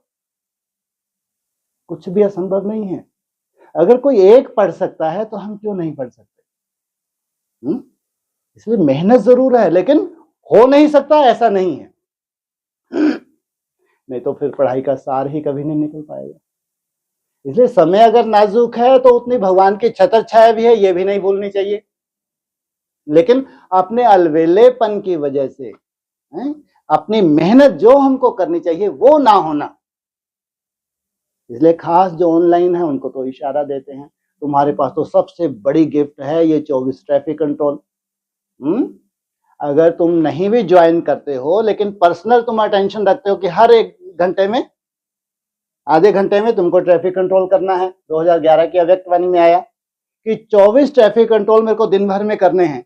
कुछ भी असंभव नहीं है। अगर कोई एक पढ़ सकता है तो हम क्यों नहीं पढ़ सकते? इसलिए मेहनत जरूर है, लेकिन हो नहीं सकता ऐसा नहीं है। नहीं तो फिर पढ़ाई का सार ही कभी नहीं निकल पाएगा। इसलिए समय अगर नाजुक है तो उतनी भगवान की छत्र छाया भी है, ये भी नहीं भूलनी चाहिए। लेकिन अपने अलवेलेपन की वजह से, अपनी मेहनत जो हमको करनी चाहिए वो ना होना। इसलिए खास जो ऑनलाइन है उनको तो इशारा देते हैं, तुम्हारे पास तो सबसे बड़ी गिफ्ट है ये 24 ट्रैफिक कंट्रोल। अगर तुम नहीं भी ज्वाइन करते हो, लेकिन पर्सनल तुम अटेंशन रखते हो कि हर 1 घंटे में, आधे घंटे में तुमको ट्रैफिक कंट्रोल करना है। 2011 की अव्यक्तवाणी में आया कि 24 ट्रैफिक कंट्रोल मेरे को दिन भर में करने हैं।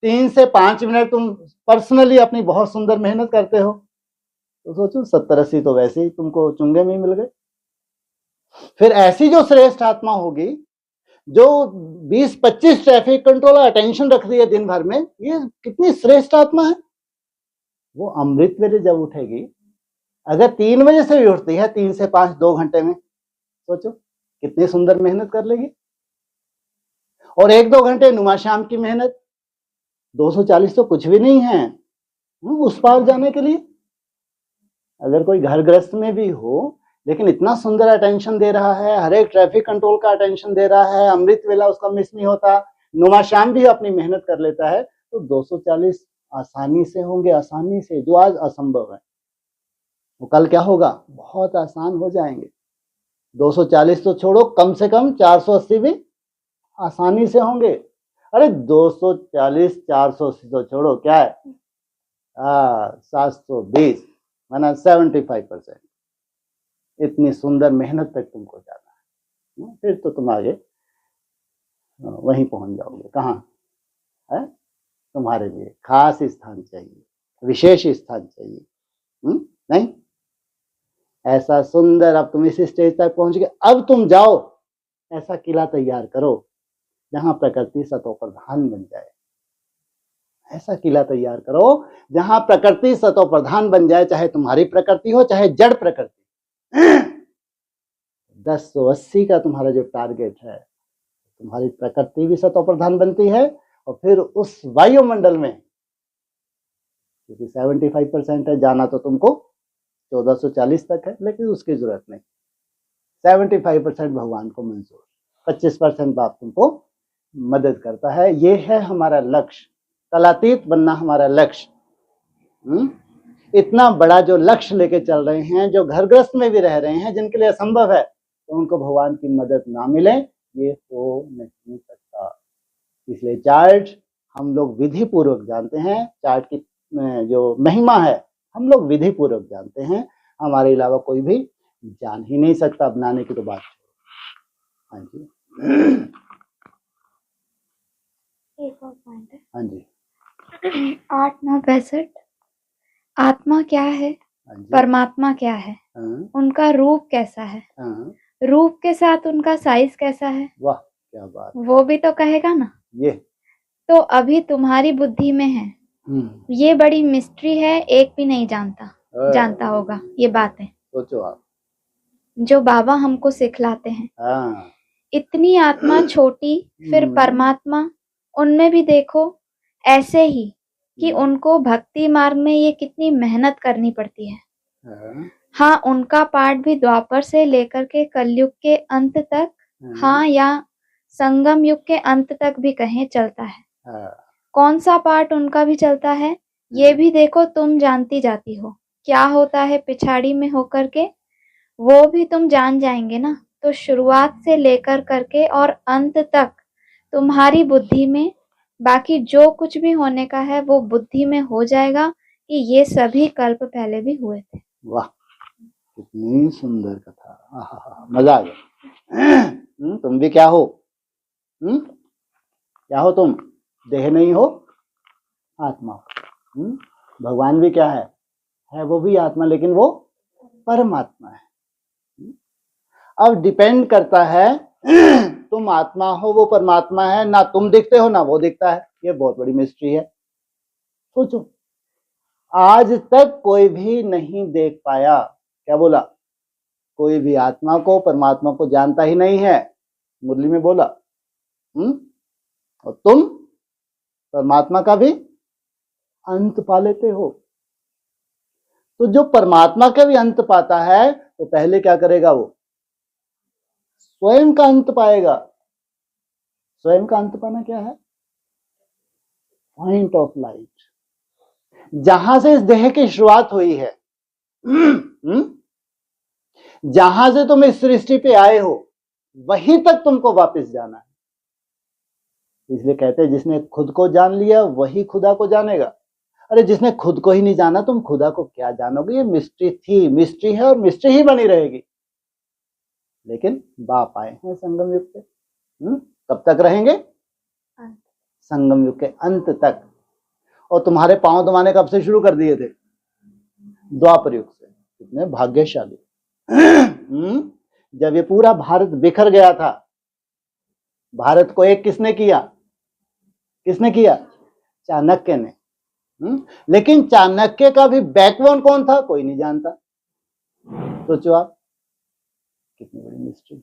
3 से 5 मिनट तुम पर्सनली अपनी बहुत सुंदर मेहनत करते हो, तो सोचो 70-80 तो वैसे ही तुमको चुंगे में मिल गए। फिर ऐसी जो श्रेष्ठ आत्मा होगी जो 20-25 ट्रैफिक कंट्रोल अटेंशन रख रही है दिन भर में, ये कितनी श्रेष्ठ आत्मा है। वो अमृत वेले जब उठेगी, अगर 3 बजे से भी उठती है, 3 से 5 2 घंटे में, सोचो कितनी सुंदर मेहनत कर लेगी। और 1-2 घंटे नुमा शाम की मेहनत, 240 तो कुछ भी नहीं है उस पार जाने के लिए। अगर कोई घर ग्रस्त में भी हो, लेकिन इतना सुंदर अटेंशन दे रहा है, हर एक ट्रैफिक कंट्रोल का अटेंशन दे रहा है, अमृत वेला उसका मिस नहीं होता, नुमा शाम भी अपनी मेहनत कर लेता है, तो 240 आसानी से होंगे, आसानी से, जो आज असंभव है वो कल क्या होगा, बहुत आसान हो जाएंगे। 240 तो छोड़ो, कम से कम 480 भी आसानी से होंगे। अरे 240 480 तो छोड़ो, क्या है 720 माना 75%। इतनी सुंदर मेहनत तक तुमको जाना है, फिर तो तुम आगे वहीं पहुंच जाओगे। कहाँ है? तुम्हारे लिए खास स्थान चाहिए, विशेष स्थान चाहिए। नहीं, ऐसा सुंदर, अब तुम इस स्टेज तक पहुंच गए, अब तुम जाओ ऐसा किला तैयार करो जहां प्रकृति सतो प्रधान बन जाए। ऐसा किला तैयार करो जहां प्रकृति सतो प्रधान बन जाए, चाहे तुम्हारी प्रकृति हो चाहे जड़ प्रकृति। 1080 का तुम्हारा जो टारगेट है, तुम्हारी प्रकृति भी सतो प्रधान बनती है, और फिर उस वायुमंडल में, क्योंकि 75% है, जाना तो तुमको 1440 तक है, लेकिन उसकी जरूरत नहीं। 75% भगवान को मंजूर, 25% बाप तुमको मदद करता है। ये है हमारा लक्ष्य, कलातीत बनना हमारा लक्ष्य। इतना बड़ा जो लक्ष्य लेके चल रहे हैं, जो घरग्रस्त में भी रह रहे हैं, जिनके लिए असंभव है, तो उनको भगवान की मदद ना मिले ये हो नहीं सकता। इसलिए चार्ट हम लोग विधि पूर्वक जानते हैं, चार्ट की जो महिमा है हम लोग विधि पूर्वक जानते हैं, हमारे अलावा कोई भी जान ही नहीं सकता। बनाने की तो बात। हाँ जी, एक और पॉइंट है। हाँ जी, 8-9-65 आत्मा क्या है? हाँ जी। परमात्मा क्या है, उनका रूप कैसा है, रूप के साथ उनका साइज कैसा है, वाह क्या बात, वो भी तो कहेगा ना। ये तो अभी तुम्हारी बुद्धि में है, ये बड़ी मिस्ट्री है, एक भी नहीं जानता होगा ये बातें। सोचो आप, जो बाबा हमको सिखलाते हैं। इतनी आत्मा छोटी, फिर परमात्मा, उनमें भी देखो ऐसे ही कि उनको भक्ति मार्ग में ये कितनी मेहनत करनी पड़ती है। हाँ, उनका पाठ भी द्वापर से लेकर के कलयुग के अंत तक, हाँ, या संगम युग के अंत तक भी कहें चलता है। कौन सा पार्ट उनका भी चलता है ये भी देखो, तुम जानती जाती हो क्या होता है पिछाड़ी में होकर के, वो भी तुम जान जाएंगे ना। तो शुरुआत से लेकर करके और अंत तक तुम्हारी बुद्धि में, बाकी जो कुछ भी होने का है वो बुद्धि में हो जाएगा कि ये सभी कल्प पहले भी हुए थे। वाह कितनी सुंदर कथा, मजा आ गया। तुम भी क्या हो, क्या हो तुम, देह नहीं हो, आत्मा। भगवान भी क्या है वो भी आत्मा, लेकिन वो परमात्मा है। अब डिपेंड करता है तुम आत्मा हो वो परमात्मा है, ना तुम दिखते हो ना वो दिखता है। ये बहुत बड़ी मिस्ट्री है। सोचो, आज तक कोई भी नहीं देख पाया, क्या बोला, कोई भी आत्मा को परमात्मा को जानता ही नहीं है, मुरली में बोला। और तुम परमात्मा का भी अंत पा लेते हो। तो जो परमात्मा का भी अंत पाता है तो पहले क्या करेगा, वो स्वयं का अंत पाएगा। स्वयं का अंत पाना क्या है, पॉइंट ऑफ लाइट, जहां से इस देह की शुरुआत हुई है, जहां से तुम इस सृष्टि पे आए हो वहीं तक तुमको वापस जाना है। इसलिए कहते हैं जिसने खुद को जान लिया वही खुदा को जानेगा। अरे जिसने खुद को ही नहीं जाना तुम खुदा को क्या जानोगे। ये मिस्ट्री थी, मिस्ट्री है और मिस्ट्री ही बनी रहेगी। लेकिन बाप आए हैं संगम युग पे, कब तक रहेंगे, संगम युग के अंत तक। और तुम्हारे पांव दबाने कब से शुरू कर दिए थे, द्वापर युग से। कितने भाग्यशाली। जब ये पूरा भारत बिखर गया था, भारत को एक किसने किया, चाणक्य ने। लेकिन चाणक्य का भी बैकबोन कौन था, कोई नहीं जानता। सोचो आप, कितनी बड़ी मिस्ट्री।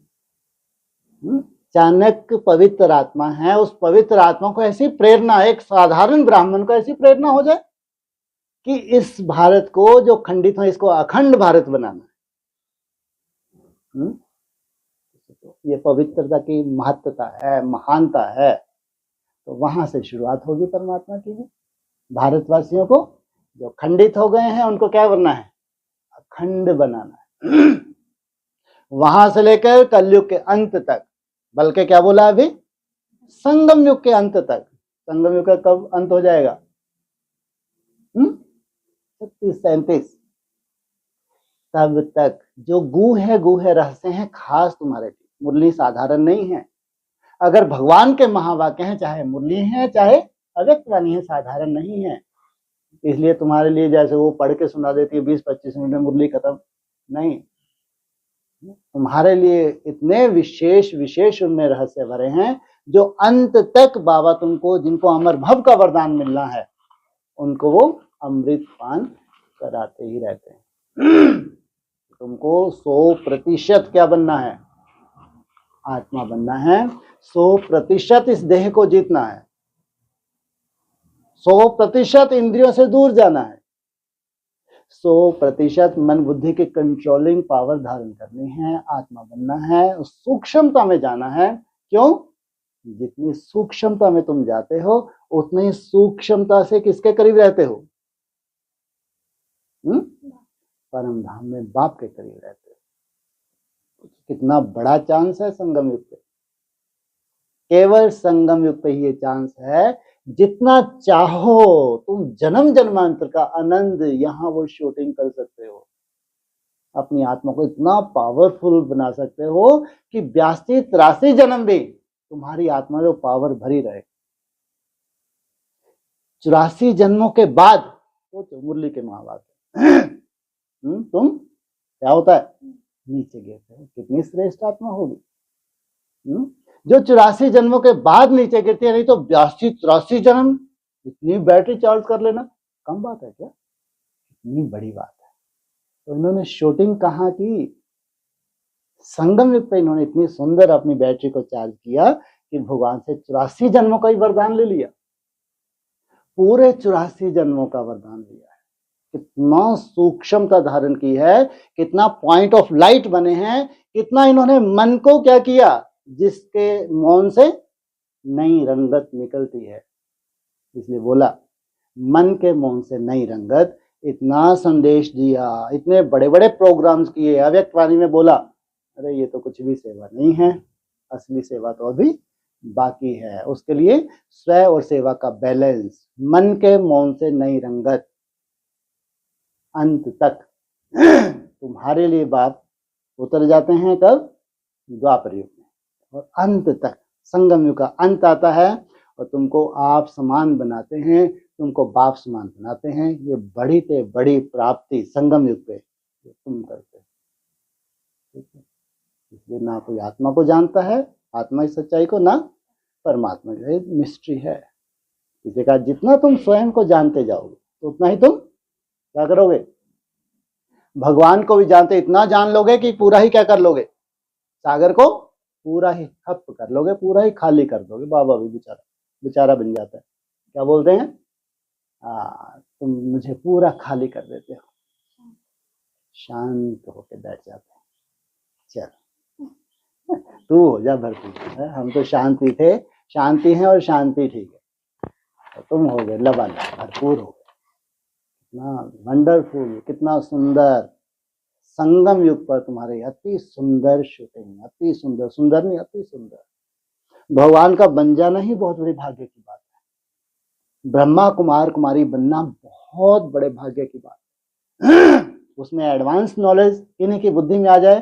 चाणक्य पवित्र आत्मा है, उस पवित्र आत्मा को ऐसी प्रेरणा, एक साधारण ब्राह्मण को ऐसी प्रेरणा हो जाए कि इस भारत को जो खंडित हो इसको अखंड भारत बनाना है। ये पवित्रता की महत्ता है, महानता है। तो वहां से शुरुआत होगी परमात्मा की भी। भारतवासियों को जो खंडित हो गए हैं उनको क्या करना है, अखंड बनाना है। वहां से लेकर कलयुग के अंत तक, बल्कि क्या बोला अभी, संगम युग के अंत तक। संगम युग का कब अंत हो जाएगा, 36-37। तब तक जो गूढ़ रहस्य हैं खास तुम्हारे लिए, मुरली साधारण नहीं है। अगर भगवान के महावाक्य हैं, चाहे मुरली है चाहे अव्यक्त वाणी है, साधारण नहीं है। इसलिए तुम्हारे लिए जैसे वो पढ़ के सुना देती है 20-25 मिनट में मुरली खत्म, नहीं। तुम्हारे लिए इतने विशेष उनमें रहस्य भरे हैं जो अंत तक बाबा तुमको, जिनको अमर भव का वरदान मिलना है, उनको वो अमृत पान कराते ही रहते हैं। तुमको 100% क्या बनना है, आत्मा बनना है। 100% इस देह को जीतना है। 100% इंद्रियों से दूर जाना है। 100% मन बुद्धि की कंट्रोलिंग पावर धारण करनी है, आत्मा बनना है, उस सूक्ष्मता में जाना है। क्यों, जितनी सूक्ष्मता में तुम जाते हो उतनी सूक्ष्मता से किसके करीब रहते हो, परम धाम में बाप के करीब रहते हो। कितना बड़ा चांस है संगम युग पे। केवल संगम युग पे ही ये चांस है। जितना चाहो तुम जन्म जन्मांतर का आनंद यहाँ वो शूटिंग कर सकते हो। अपनी आत्मा को इतना पावरफुल बना सकते हो कि 82-83 जन्म भी तुम्हारी आत्मा में पावर भरी रहे। 84 जन्मों के बाद, वो तो मुरली के महावाक्य, तुम क्या होता है, नीचे गिरते हो। कितनी श्रेष्ठ आत्मा होगी जो 84 जन्मों के बाद नीचे गिरती है। नहीं तो 82-83 जन्म, इतनी बैटरी चार्ज कर लेना कम बात है क्या, इतनी बड़ी बात है। तो इन्होंने शूटिंग कहाँ की, संगम युग पे इन्होंने इतनी सुंदर अपनी बैटरी को चार्ज किया कि भगवान से 84 जन्मों का ही वरदान ले लिया, पूरे 84 जन्मों का वरदान लिया है। कितना सूक्ष्मता धारण की है, कितना पॉइंट ऑफ लाइट बने हैं, कितना इन्होंने मन को क्या किया, जिसके मौन से नई रंगत निकलती है। इसलिए बोला मन के मौन से नई रंगत, इतना संदेश दिया, इतने बड़े बड़े प्रोग्राम्स किए। अव्यक्त वाणी में बोला अरे ये तो कुछ भी सेवा नहीं है, असली सेवा तो अभी बाकी है। उसके लिए स्व और सेवा का बैलेंस, मन के मौन से नई रंगत, अंत तक तुम्हारे लिए बाप उतर जाते हैं कब, द्वापर युग में, और अंत तक संगम युग का अंत आता है और तुमको आप समान बनाते हैं, तुमको बाप समान बनाते हैं। ये बड़ी से बड़ी प्राप्ति संगम युग पे तुम करते हो। इसलिए ना कोई आत्मा को जानता है, आत्मा की सच्चाई को, ना परमात्मा की, मिस्ट्री है। इसे कहा जितना तुम स्वयं को जानते जाओगे तो उतना ही तुम क्या करोगे, भगवान को भी जानते इतना जान लोगे कि पूरा ही क्या कर लोगे, सागर को पूरा ही खप कर लोगे, पूरा ही खाली कर दोगे। बाबा भी बेचारा बन जाता है, क्या बोलते हैं, तुम मुझे पूरा खाली कर देते हो, शांत होके बैठ जाते हैं। चल तू हो जा भरपूर, हम तो शांति थे, शांति है और शांति ठीक है, तो तुम हो गए लबालब, भरपूर हो गए। कितना वंडरफुल, कितना सुंदर संगम युग पर तुम्हारे अति सुंदर शूटिंग, अति सुंदर, सुंदर नहीं अति सुंदर। भगवान का बन जाना ही बहुत बड़ी भाग्य की बात है। ब्रह्मा कुमार कुमारी बनना बहुत बड़े भाग्य की बात है। उसमें एडवांस नॉलेज इन्हीं की बुद्धि में आ जाए,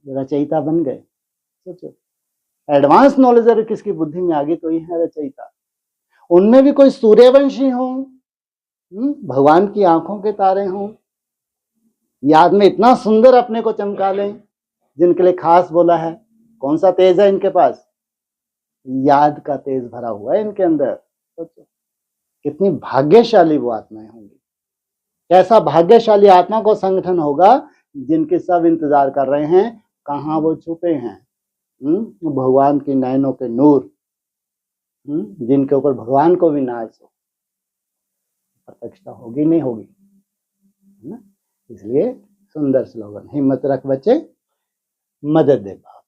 रचयिता बन गए। सोचो एडवांस नॉलेज अगर किसकी बुद्धि में आ गई तो ये है रचयिता। उनमें भी कोई सूर्यवंशी हो, भगवान की आंखों के तारे हों, याद में इतना सुंदर अपने को चमका लें, जिनके लिए खास बोला है। कौन सा तेज है इनके पास, याद का तेज भरा हुआ है इनके अंदर। सोचो कितनी भाग्यशाली वो आत्माएं होंगी, कैसा भाग्यशाली आत्मा को संगठन होगा जिनके सब इंतजार कर रहे हैं कहाँ वो छुपे हैं। भगवान की नयनों के नूर, जिनके ऊपर भगवान को भी नाज हो, प्रत्यक्षता होगी नहीं होगी, है ना। इसलिए सुंदर स्लोगन, हिम्मत रख बच्चे, मदद दे बाप।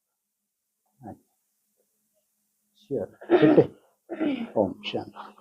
ओम शांति।